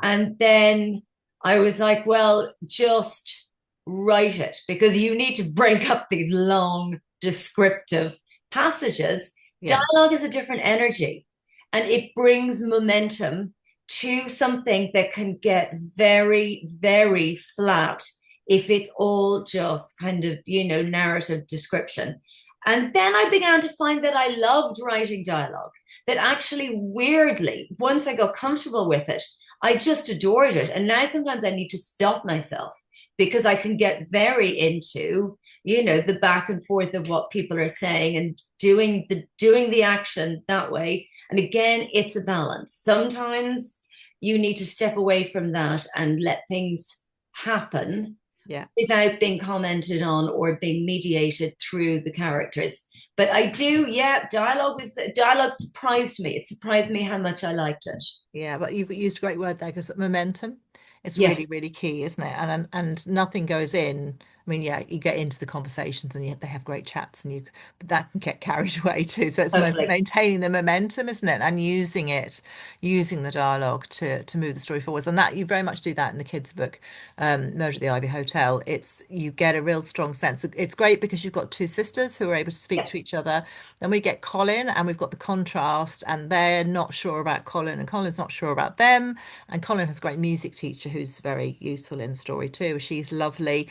And then I was like, well, just write it because you need to break up these long descriptive passages. yeah, Dialogue is a different energy and it brings momentum to something that can get very, very flat if it's all just kind of, narrative description. And then I began to find that I loved writing dialogue, that actually, weirdly, once I got comfortable with it, I just adored it. And now sometimes I need to stop myself because I can get very into, the back and forth of what people are saying and doing the action that way. And again, it's a balance. Sometimes you need to step away from that and let things happen yeah. without being commented on or being mediated through the characters. But I do, yeah, dialogue surprised me. It surprised me how much I liked it. Yeah, but you've used a great word there because momentum is Yeah, really, really key, isn't it? And nothing goes in. I mean, yeah, you get into the conversations and they have great chats, but that can get carried away too. So it's totally. maintaining the momentum, isn't it? And using the dialogue to move the story forwards. And that you very much do that in the kids' book, Murder at the Ivy Hotel. You get a real strong sense. It's great because you've got two sisters who are able to speak to Yes, each other. Then we get Colin, and we've got the contrast, and they're not sure about Colin, and Colin's not sure about them. And Colin has a great music teacher who's very useful in the story too. She's lovely.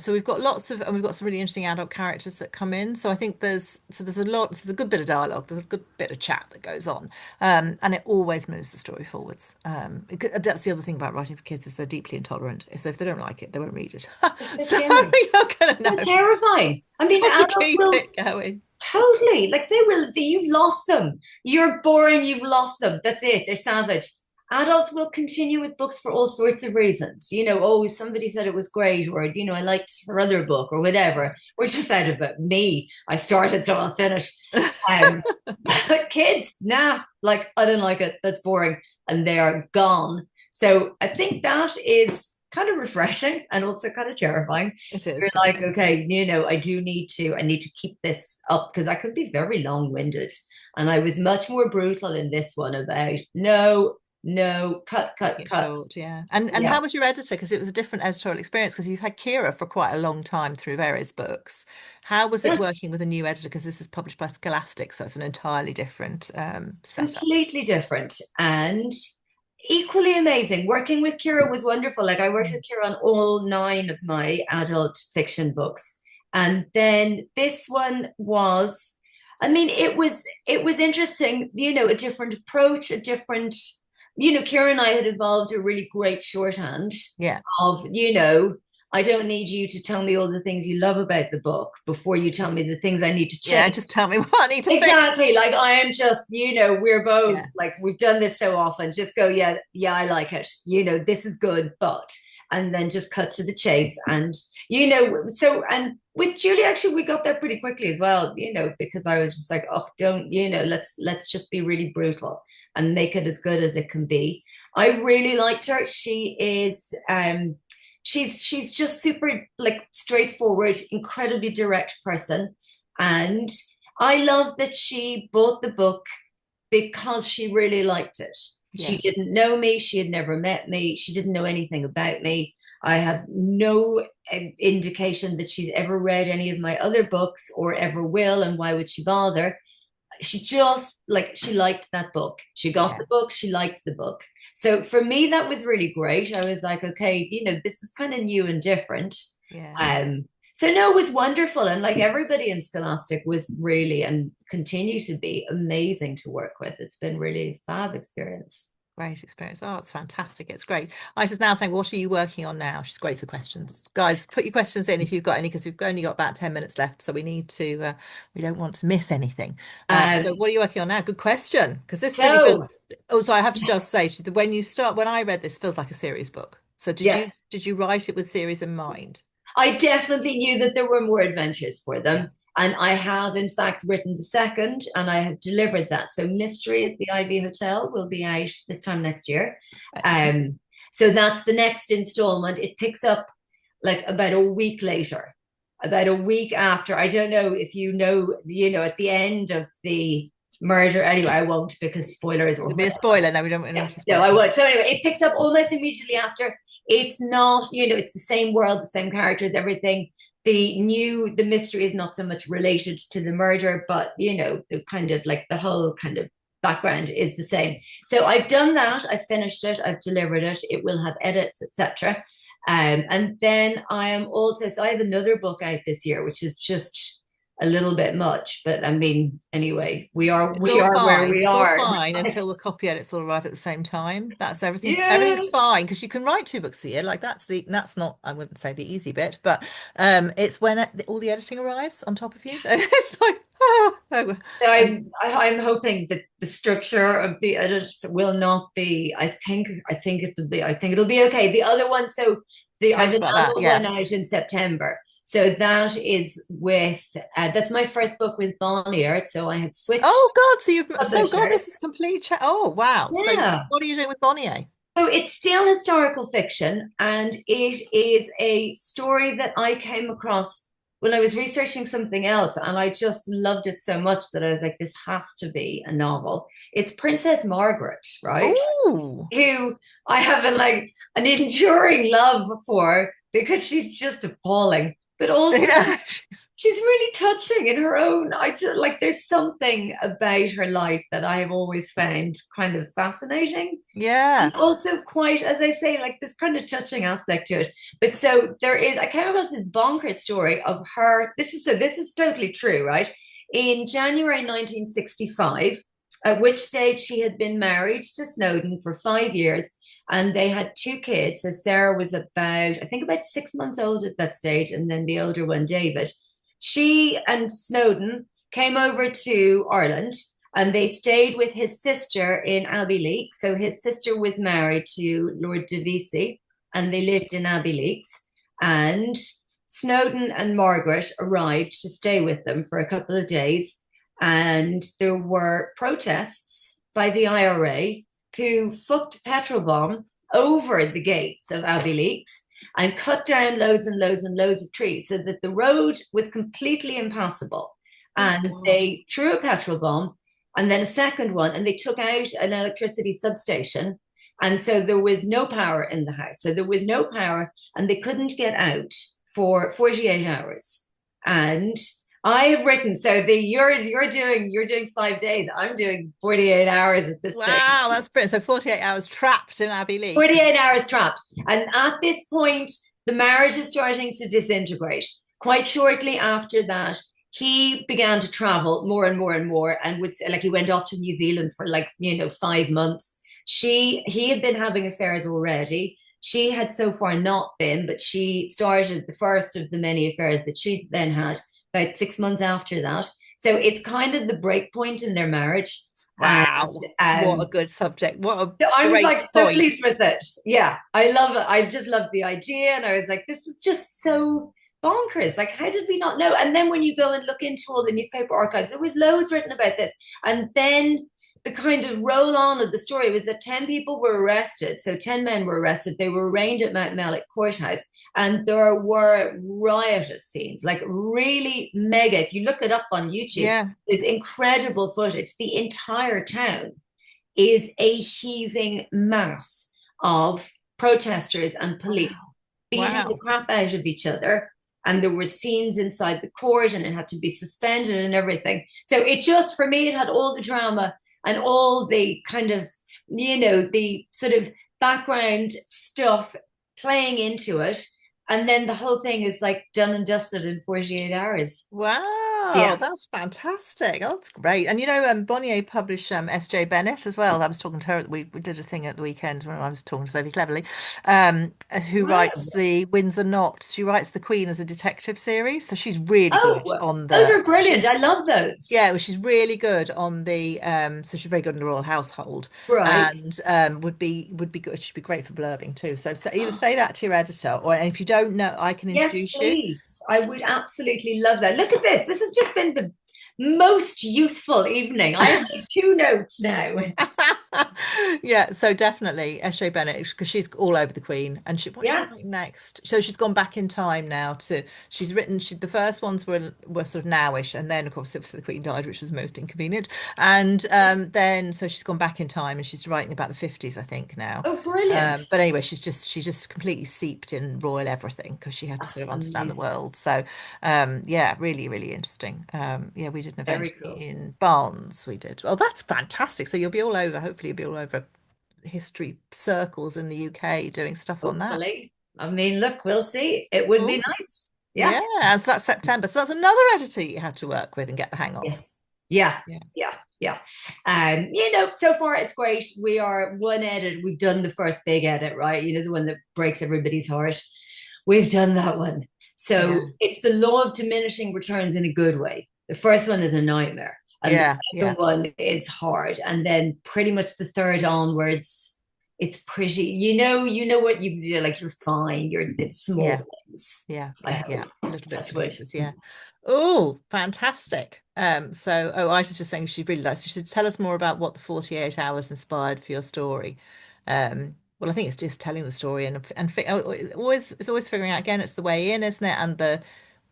So we've got some really interesting adult characters that come in. So I think there's a good bit of dialogue, there's a good bit of chat that goes on, and it always moves the story forwards. That's the other thing about writing for kids is they're deeply intolerant. So if they don't like it, they won't read it. it's so So scary. you're gonna So know terrifying. I mean, how to adults keep will it going. totally, like they will, you've lost them. You're boring, you've lost them. That's it. They're savage. Adults will continue with books for all sorts of reasons. Oh, somebody said it was great, or, I liked her other book, or whatever. Or just out of it, me. I started, so I'll finish. Um, but kids, nah, like, I didn't like it. That's boring. And they are gone. So I think that is kind of refreshing and also kind of terrifying. It is You're kind of, like, isn't it? okay, I need to keep this up because I could be very long-winded. And I was much more brutal in this one about no, no, cut, cut, Keep cut. short, yeah. And Yeah. how was your editor? Because it was a different editorial experience because you've had Kira for quite a long time through various books. How was it Yeah. working with a new editor? Because this is published by Scholastic, so it's an entirely different setup. Completely different and equally amazing. Working with Kira was wonderful. Like I worked Mm. with Kira on all 9 of my adult fiction books. And then this one was, I mean, it was interesting, a different approach, a different, Kira and I had evolved a really great shorthand Yeah. of, I don't need you to tell me all the things you love about the book before you tell me the things I need to Yeah, change. just tell me what I need to fix. Exactly. Like I am just, we're both Yeah. like we've done this so often. Just go, yeah, yeah, I like it. This is good, but and then just cut to the chase. And and with Julie, actually, we got there pretty quickly as well. Because I was just like, oh, don't, let's just be really brutal and make it as good as it can be. I really liked her. She's just super like straightforward, incredibly direct person, and I love that she bought the book because she really liked it. She Yeah. didn't know me, she had never met me, she didn't know anything about me. I have no indication that she's ever read any of my other books or ever will, and why would she bother? She just like she liked that book. She got Yeah. the book, she liked the book. So for me, that was really great. I was like, okay, this is kind of new and different. Yeah. Um, so no, it was wonderful. And like everybody in Scholastic was really and continue to be amazing to work with. It's been really fab experience. Great experience. Oh, it's fantastic. It's great. I just now saying, what are you working on now? She's great for questions. Guys, put your questions in if you've got any, because we've only got about 10 minutes left. So we need to, we don't want to miss anything. So Um, what are you working on now? Good question. Because this really feels, so also, I have to just say, when you start, when I read this, it feels like a serious book. So yes, did you write it with series in mind? I definitely knew that there were more adventures for Yeah. them. And I have, in fact, written the second and I have delivered that. So, Mystery at the Ivy Hotel will be out this time next year. Excellent. Um, so, that's the next installment. It picks up like about a week later, about a week after. I don't know if at the end of the murder. Anyway, I won't because spoilers or It'll be a whatever. spoiler. No, we don't Yeah, want to no, spoil it I for you. won't. So anyway, it picks up almost immediately after. It's not, it's the same world, the same characters, everything. The mystery is not so much related to the murder, but the kind of like the whole kind of background is the same. So I've done that. I've finished it. I've delivered it. It will have edits, etc. And then so I have another book out this year, which is just a little bit much, but I mean, anyway, we are It's we all are where fine. we It's all are. fine Right? until the copy edits all arrive at the same time. That's Yeah. everything's fine because you can write two books a year. Like that's not, I wouldn't say the easy bit, but it's when all the editing arrives on top of you. It's like oh. So And I'm hoping that the structure of the edits will not be. I think it'll be okay. The other one, so the tell I've us about that. another one Yeah. out in September. So that is with that's my first book with Bonnier. So I have Oh switched God, God, publishers. this is complete. Oh wow. So Yeah. what are you doing with Bonnier? So it's still historical fiction, and it is a story that I came across when I was researching something else, and I just loved it so much that I was like, this has to be a novel. It's Princess Margaret, right? Oh. Who I have an enduring love for because she's just appalling, but also Yeah. she's really touching in her own. I just like there's something about her life that I have always found kind of fascinating Yeah. and also quite, as I say, like this kind of touching aspect to it. But so I came across this bonkers story of her. This is totally true, right? In January 1965, at which stage she had been married to Snowden for 5 years, and they had two kids. So Sarah was I think about 6 months old at that stage, and then the older one, David. She and Snowden came over to Ireland and they stayed with his sister in Abbeyleix. So his sister was married to Lord Devisi, and they lived in Abbeyleix. And Snowden and Margaret arrived to stay with them for a couple of days, and there were protests by the IRA who fucked a petrol bomb over the gates of Abbeyleix and cut down loads and loads and loads of trees so that the road was completely impassable. Oh And God. they threw a petrol bomb and then a second one, and they took out an electricity substation. And so there was no power in the house. So there was no power, and they couldn't get out for 48 hours. And I have written so you're doing 5 days. I'm doing 48 hours at this stage. Wow, that's brilliant. So 48 hours trapped in Abbeyleix. 48 hours trapped. And at this point, the marriage is starting to disintegrate. Quite shortly after that, he began to travel more and more and more and would like he went off to New Zealand for 5 months. He had been having affairs already. She had so far not been, but she started the first of the many affairs that she then had about 6 months after that. So it's kind of the break point in their marriage. And Wow. What a um, good subject. What a so I'm great like so point. pleased with it. Yeah, I love it. I just love the idea. And I was like, this is just so bonkers. Like, how did we not know? And then when you go and look into all the newspaper archives, there was loads written about this. And then the kind of roll on of the story was that 10 people were arrested. So 10 men were arrested. They were arraigned at Mount Mellick Courthouse. And there were riotous scenes, like really mega. If you look it up on YouTube, Yeah. there's incredible footage. The entire town is a heaving mass of protesters and police Wow. beating the Wow. crap out of each other. And there were scenes inside the court, and it had to be suspended and everything. So it just, for me, it had all the drama and all the kind of, the sort of background stuff playing into it. And then the whole thing is like done and dusted in 48 hours. Wow. Oh, Yeah. that's fantastic. Oh, that's great. And Bonnier published S.J. Bennett as well. I was talking to her. We did a thing at the weekend when I was talking to Sophie Cleverly, who writes Wow. the Windsor Knots. She writes the Queen as a detective series, so she's really good Oh, on those the. are brilliant. I love those. Yeah, well, she's really good on the so she's very good in the royal household Right. and would be good. She'd be great for blurbing too. So either say that to your editor or and if you don't know, I can Yes, introduce you. please. I would absolutely love that. Look at this. This has just been the most useful evening. I have like two notes now. Yeah, so definitely S.J. Bennett because she's all over the Queen and what's she Yeah. writing next? So she's gone back in time now to she's written the first ones were sort of nowish and then of course obviously the Queen died which was most inconvenient and then so she's gone back in time and she's writing about the 50s I think now. Oh, brilliant. But anyway, she's just completely seeped in royal everything because she had to Ah, sort of understand the amazing. world. So yeah, really, really interesting. Yeah, we did an event Very cool. in Barnes. We did. Oh, that's fantastic. So you'll be all over. Hopefully, you'll be all over history circles in the UK doing stuff on that. Hopefully. I mean, look, we'll see. It would be Oh, nice. Yeah. yeah. And so that's September. So that's another editor you had to work with and get the hang of. Yes. Yeah. Yeah. Yeah. Yeah. So far it's great. We are one edit. We've done the first big edit, right? The one that breaks everybody's heart. We've done that one. So Yeah. it's the law of diminishing returns in a good way. The first one is a nightmare, and the Yeah. second Yeah. one is hard. And then pretty much the third onwards, it's pretty, what you like, you're fine. It's small Yeah. things, Yeah, I yeah, hope. yeah. Little bits Touch and wood. pieces, yeah. Oh, fantastic. I was just saying she really likes. You should tell us more about what the 48 hours inspired for your story. Well, I think it's just telling the story it's always figuring out again, it's the way in, isn't it? And the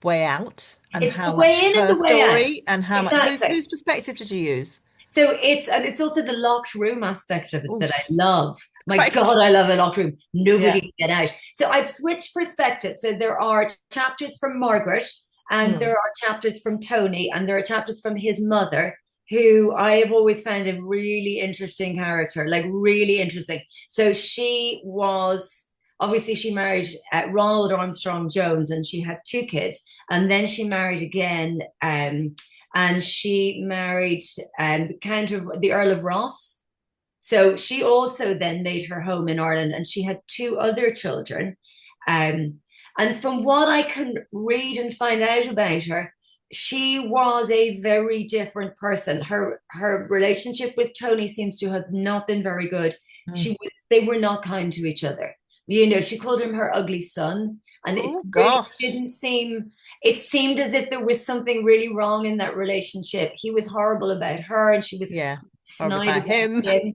way out and It's how the way much of in and her the way out. story and how much Exactly. whose perspective did you use? So it's also the locked room aspect of it Oh, that I yes. love. My Great. God, I love a locked room. Yeah. Nobody can get out. So I've switched perspectives. So there are chapters from Margaret, and there Mm. are chapters from Tony, and there are chapters from his mother, who I have always found a really interesting character, like really interesting. So she was obviously she married Ronald Armstrong Jones, and she had two kids, and then she married again. And she married Count of the Earl of Ross. So she also then made her home in Ireland, and she had two other children. Um, and from what I can read and find out about her, she was a very different person. Her relationship with Tony seems to have not been very good. Mm. They were not kind to each other. She called him her ugly son, and it Oh, really gosh. didn't seem. It seemed as if there was something really wrong in that relationship. He was horrible about her, and she was Yeah. Horrible snide about about him. him.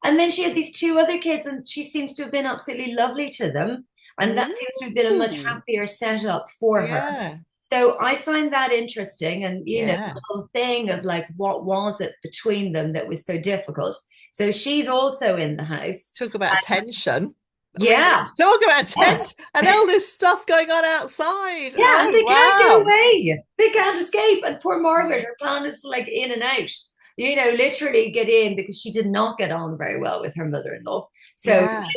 And then she had these two other kids, and she seems to have been absolutely lovely to them. And that seems to have been a much Ooh. happier setup for her. Yeah. So I find that interesting. And, Yeah. the whole thing of like, what was it between them that was so difficult? So she's also in the house. Talk about tension. I mean, Yeah. talk about Yeah. tension and all this stuff going on outside. Yeah. And Oh, they can't get wow. away. They can't escape. And poor Margaret, Yeah. her plan is to like in and out, literally get in because she did not get on very well with her mother in law. So,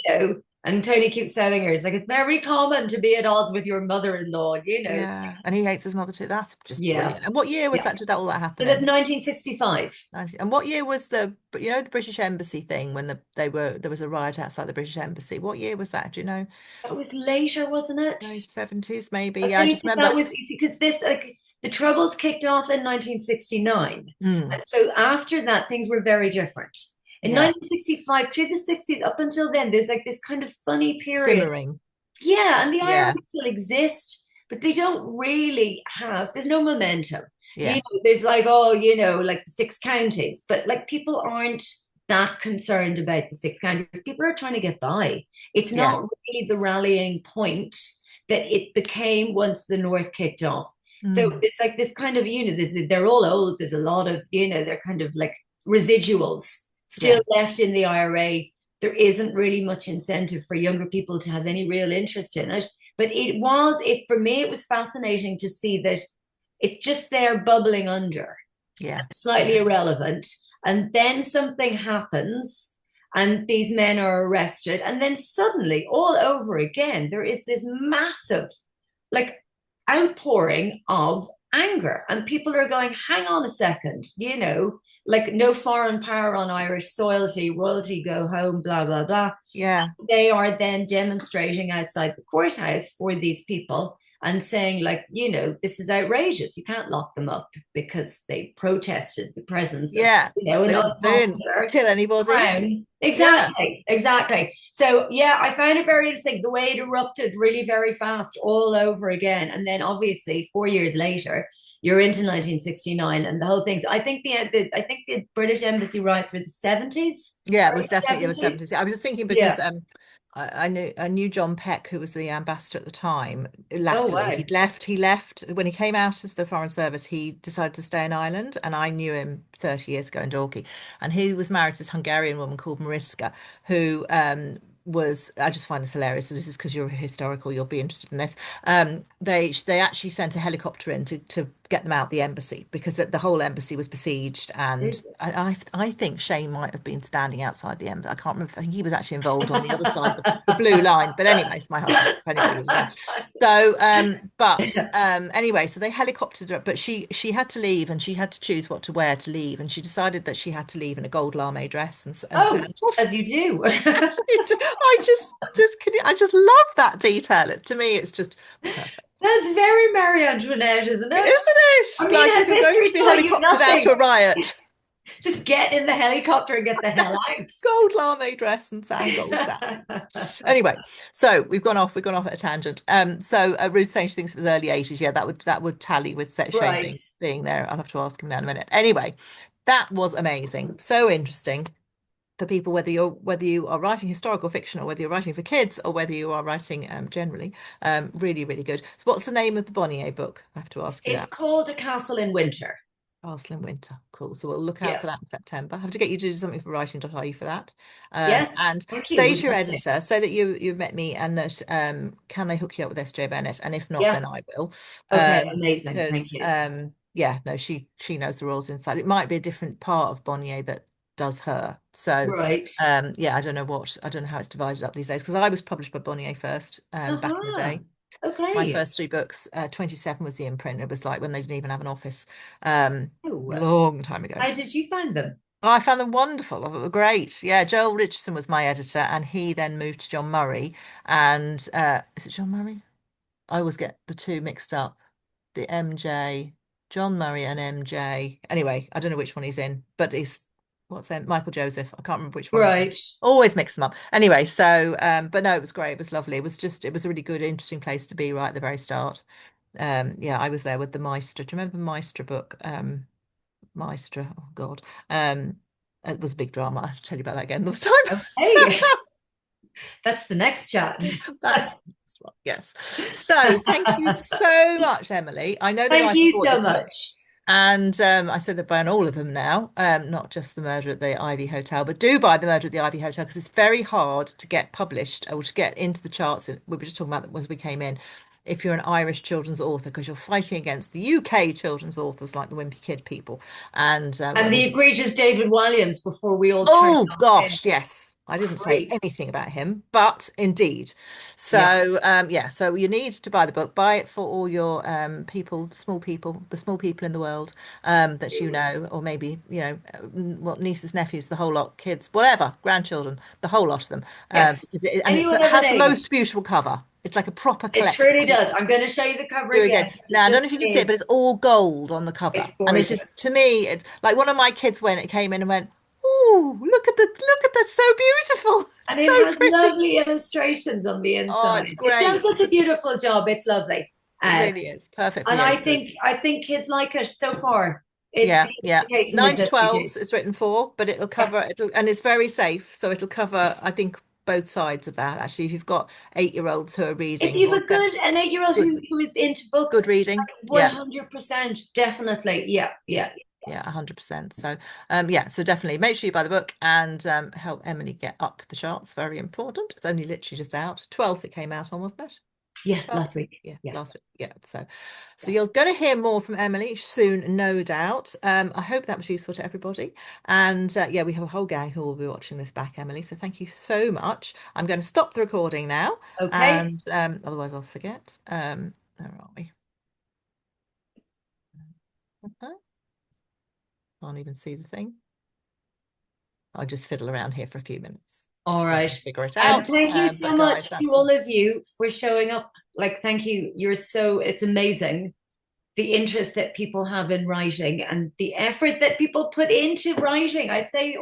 Yeah. and Tony keeps telling her, it's like, it's very common to be at odds with your mother in law. Yeah. And he hates his mother too. That's just Yeah. brilliant. And what year was Yeah. that? Did that all that So happen that's in? 1965. And what year was the British Embassy thing when there was a riot outside the British Embassy? What year was that? Do you know? That was later, wasn't it? Late 70s, maybe. I Yeah, I think just that remember. that was easy because this, like, the Troubles kicked off in 1969. Mm, And so after that, things were very different. In yeah. 1965, through the 60s, up until then, there's like this kind of funny period. Simmering. Yeah, and the IRA Yeah. still exist, but they don't really there's no momentum. Yeah. There's like, like the six counties, but like people aren't that concerned about the six counties. People are trying to get by. It's Yeah. not really the rallying point that it became once the North kicked off. So Mm, it's like this kind of, they're all old. There's a lot of, they're kind of like residuals yeah. still left in the IRA. There isn't really much incentive for younger people to have any real interest in it. But for me, it was fascinating to see that it's just there bubbling under, Yeah. slightly Yeah. irrelevant. And then something happens, and these men are arrested. And then suddenly, all over again, there is this massive, like, outpouring of anger. And people are going, hang on a second, like no foreign power on Irish soilty, royalty go home, blah, blah, blah. Yeah. They are then demonstrating outside the courthouse for these people and saying, like, this is outrageous. You can't lock them up because they protested the presence of, Yeah. an They didn't unpopular kill anybody. crown. Yeah. Exactly, exactly. So yeah, I found it very interesting the way it erupted really very fast all over again. And then obviously 4 years later, you're into 1969 and the whole thing. So I think the British Embassy riots were the 70s, Yeah, it was early definitely, it was 70s. 70s. I was just thinking because Yeah. I knew John Peck, who was the ambassador at the time, Oh latterly. wow. He left when he came out of the Foreign Service, he decided to stay in Ireland, and I knew him 30 years ago in Dalkey. And he was married to this Hungarian woman called Mariska, who was, I just find this hilarious. So this is because you're historical, you'll be interested in this. They actually sent a helicopter in to get them out the embassy because the whole embassy was besieged, and Jesus. I think Shane might have been standing outside the embassy. I can't remember. I think he was actually involved on the other side, the blue line. But anyway, it's my husband. If anybody was know. So, anyway, so they helicoptered her, but she had to leave, and she had to choose what to wear to leave, and she decided that she had to leave in a gold lame dress and Oh, sandals. as you do. I just love that detail. To me, it's just perfect. That's very Marie Antoinette, isn't Isn't it? I it? mean, Like if has you're going history to be taught you helicoptered out to a nothing? riot, Just get in the helicopter and get the hell out. gold lame dress and sandals. Anyway, so we've gone off at a tangent. So Ruth saying she thinks it was early 80s. Yeah, that would tally with Set Shane Right. being there. I'll have to ask him now in a minute. Anyway, that was amazing. So interesting for people, whether you are writing historical fiction or whether you're writing for kids or whether you are writing generally. Really, really good. So what's the name of the Bonnier book? I have to ask you It's that. called A Castle in Winter. Castle in Winter. Cool. So we'll look out Yeah. for that in September. I have to get you to do something for writing.ie for that. Yes. And Thank you. say to Would your love to. editor, say that you've met me and that can they hook you up with SJ Bennett? And if not, Yeah. then I will. Okay. Amazing. Thank Because you. yeah, no, she knows the rules inside. It might be a different part of Bonnier that does her. So Right. yeah, I don't know how it's divided up these days because I was published by Bonnier first back in the Uh-huh. day. My Okay. first three books, 27 was the imprint. It was like when they didn't even have an office. Oh, Long time ago. how did you find them? Oh, I found them wonderful. Oh, great. Yeah, Joel Richardson was my editor, and he then moved to John Murray. And is it John Murray? I always get the two mixed up. The MJ, John Murray and MJ. Anyway, I don't know which one he's in, but he's what's in Michael Joseph. I can't remember which one he's in. Right. Always mix them up. Anyway, so but no, it was great. It was lovely. It was a really good, interesting place to be right at the very start. Yeah, I was there with the Maestra. Do you remember the Maestra book? Maestra, oh God. Um, it was a big drama. I'll tell you about that again another Okay. time. That's the next chat. That's yes. So thank you so much, Emily. I know that Thank I've you bought your so books, much. and I said that buy all of them now, not just The Murder at the Ivy Hotel, but do buy The Murder at the Ivy Hotel because it's very hard to get published or to get into the charts. We were just talking about that as we came in. If you're an Irish children's author, because you're fighting against the UK children's authors like the Wimpy Kid people, and And the we egregious David Williams before we all turned oh on him. gosh, yes. I didn't say Crazy. anything about him, but indeed. Yeah. So yeah, so you need to buy the book. Buy it for all your people, the small people in the world that you know, or maybe, what nieces, nephews, the whole lot, kids, whatever, grandchildren, the whole lot of them. Yes. Because it Anyone of an has the age. most beautiful cover. It's like a proper It truly collectible. does. I'm going to show you the cover Do again. again. It Now, I don't just know if you can see it, is. but it's all gold on the cover. It's And it's just, gorgeous. to me, it's like one of my kids when it came in and went, "Oh, look at that, so beautiful. It's And it so has pretty." lovely illustrations on the Oh, it's inside. It's done great. such a beautiful job. It's lovely. It Um, really is. Perfect for and the I age group. think I think kids like it so far. The Yeah, yeah. indication is 9 to that they do. 12s it's written for, but Yeah. and it's very safe. So it'll cover, Yes. I think, both sides of that. Actually, if you've got 8-year-olds who are If reading you or have a good an 8-year-old good, who is into books, good reading, yeah. 100% definitely. Yeah, Yeah. yeah. Yeah, 100%. So, yeah, so definitely make sure you buy the book and help Emily get up the charts. Very important. It's only literally just out. 12th it came out on, wasn't it? Yeah, 12th? last week. Yeah, Yeah. last week. Yeah. So you're Yes. going to hear more from Emily soon, no doubt. I hope that was useful to everybody. And yeah, we have a whole gang who will be watching this back, Emily. So thank you so much. I'm going to stop the recording now, Okay. and otherwise I'll forget. Where are we? Okay. Can't even see the thing. I'll just fiddle around here for a few minutes. All Let right. me figure it out. Thank you so But guys, much to that's all of you for showing up. Like, thank you. It's amazing the interest that people have in writing and the effort that people put into writing. I'd say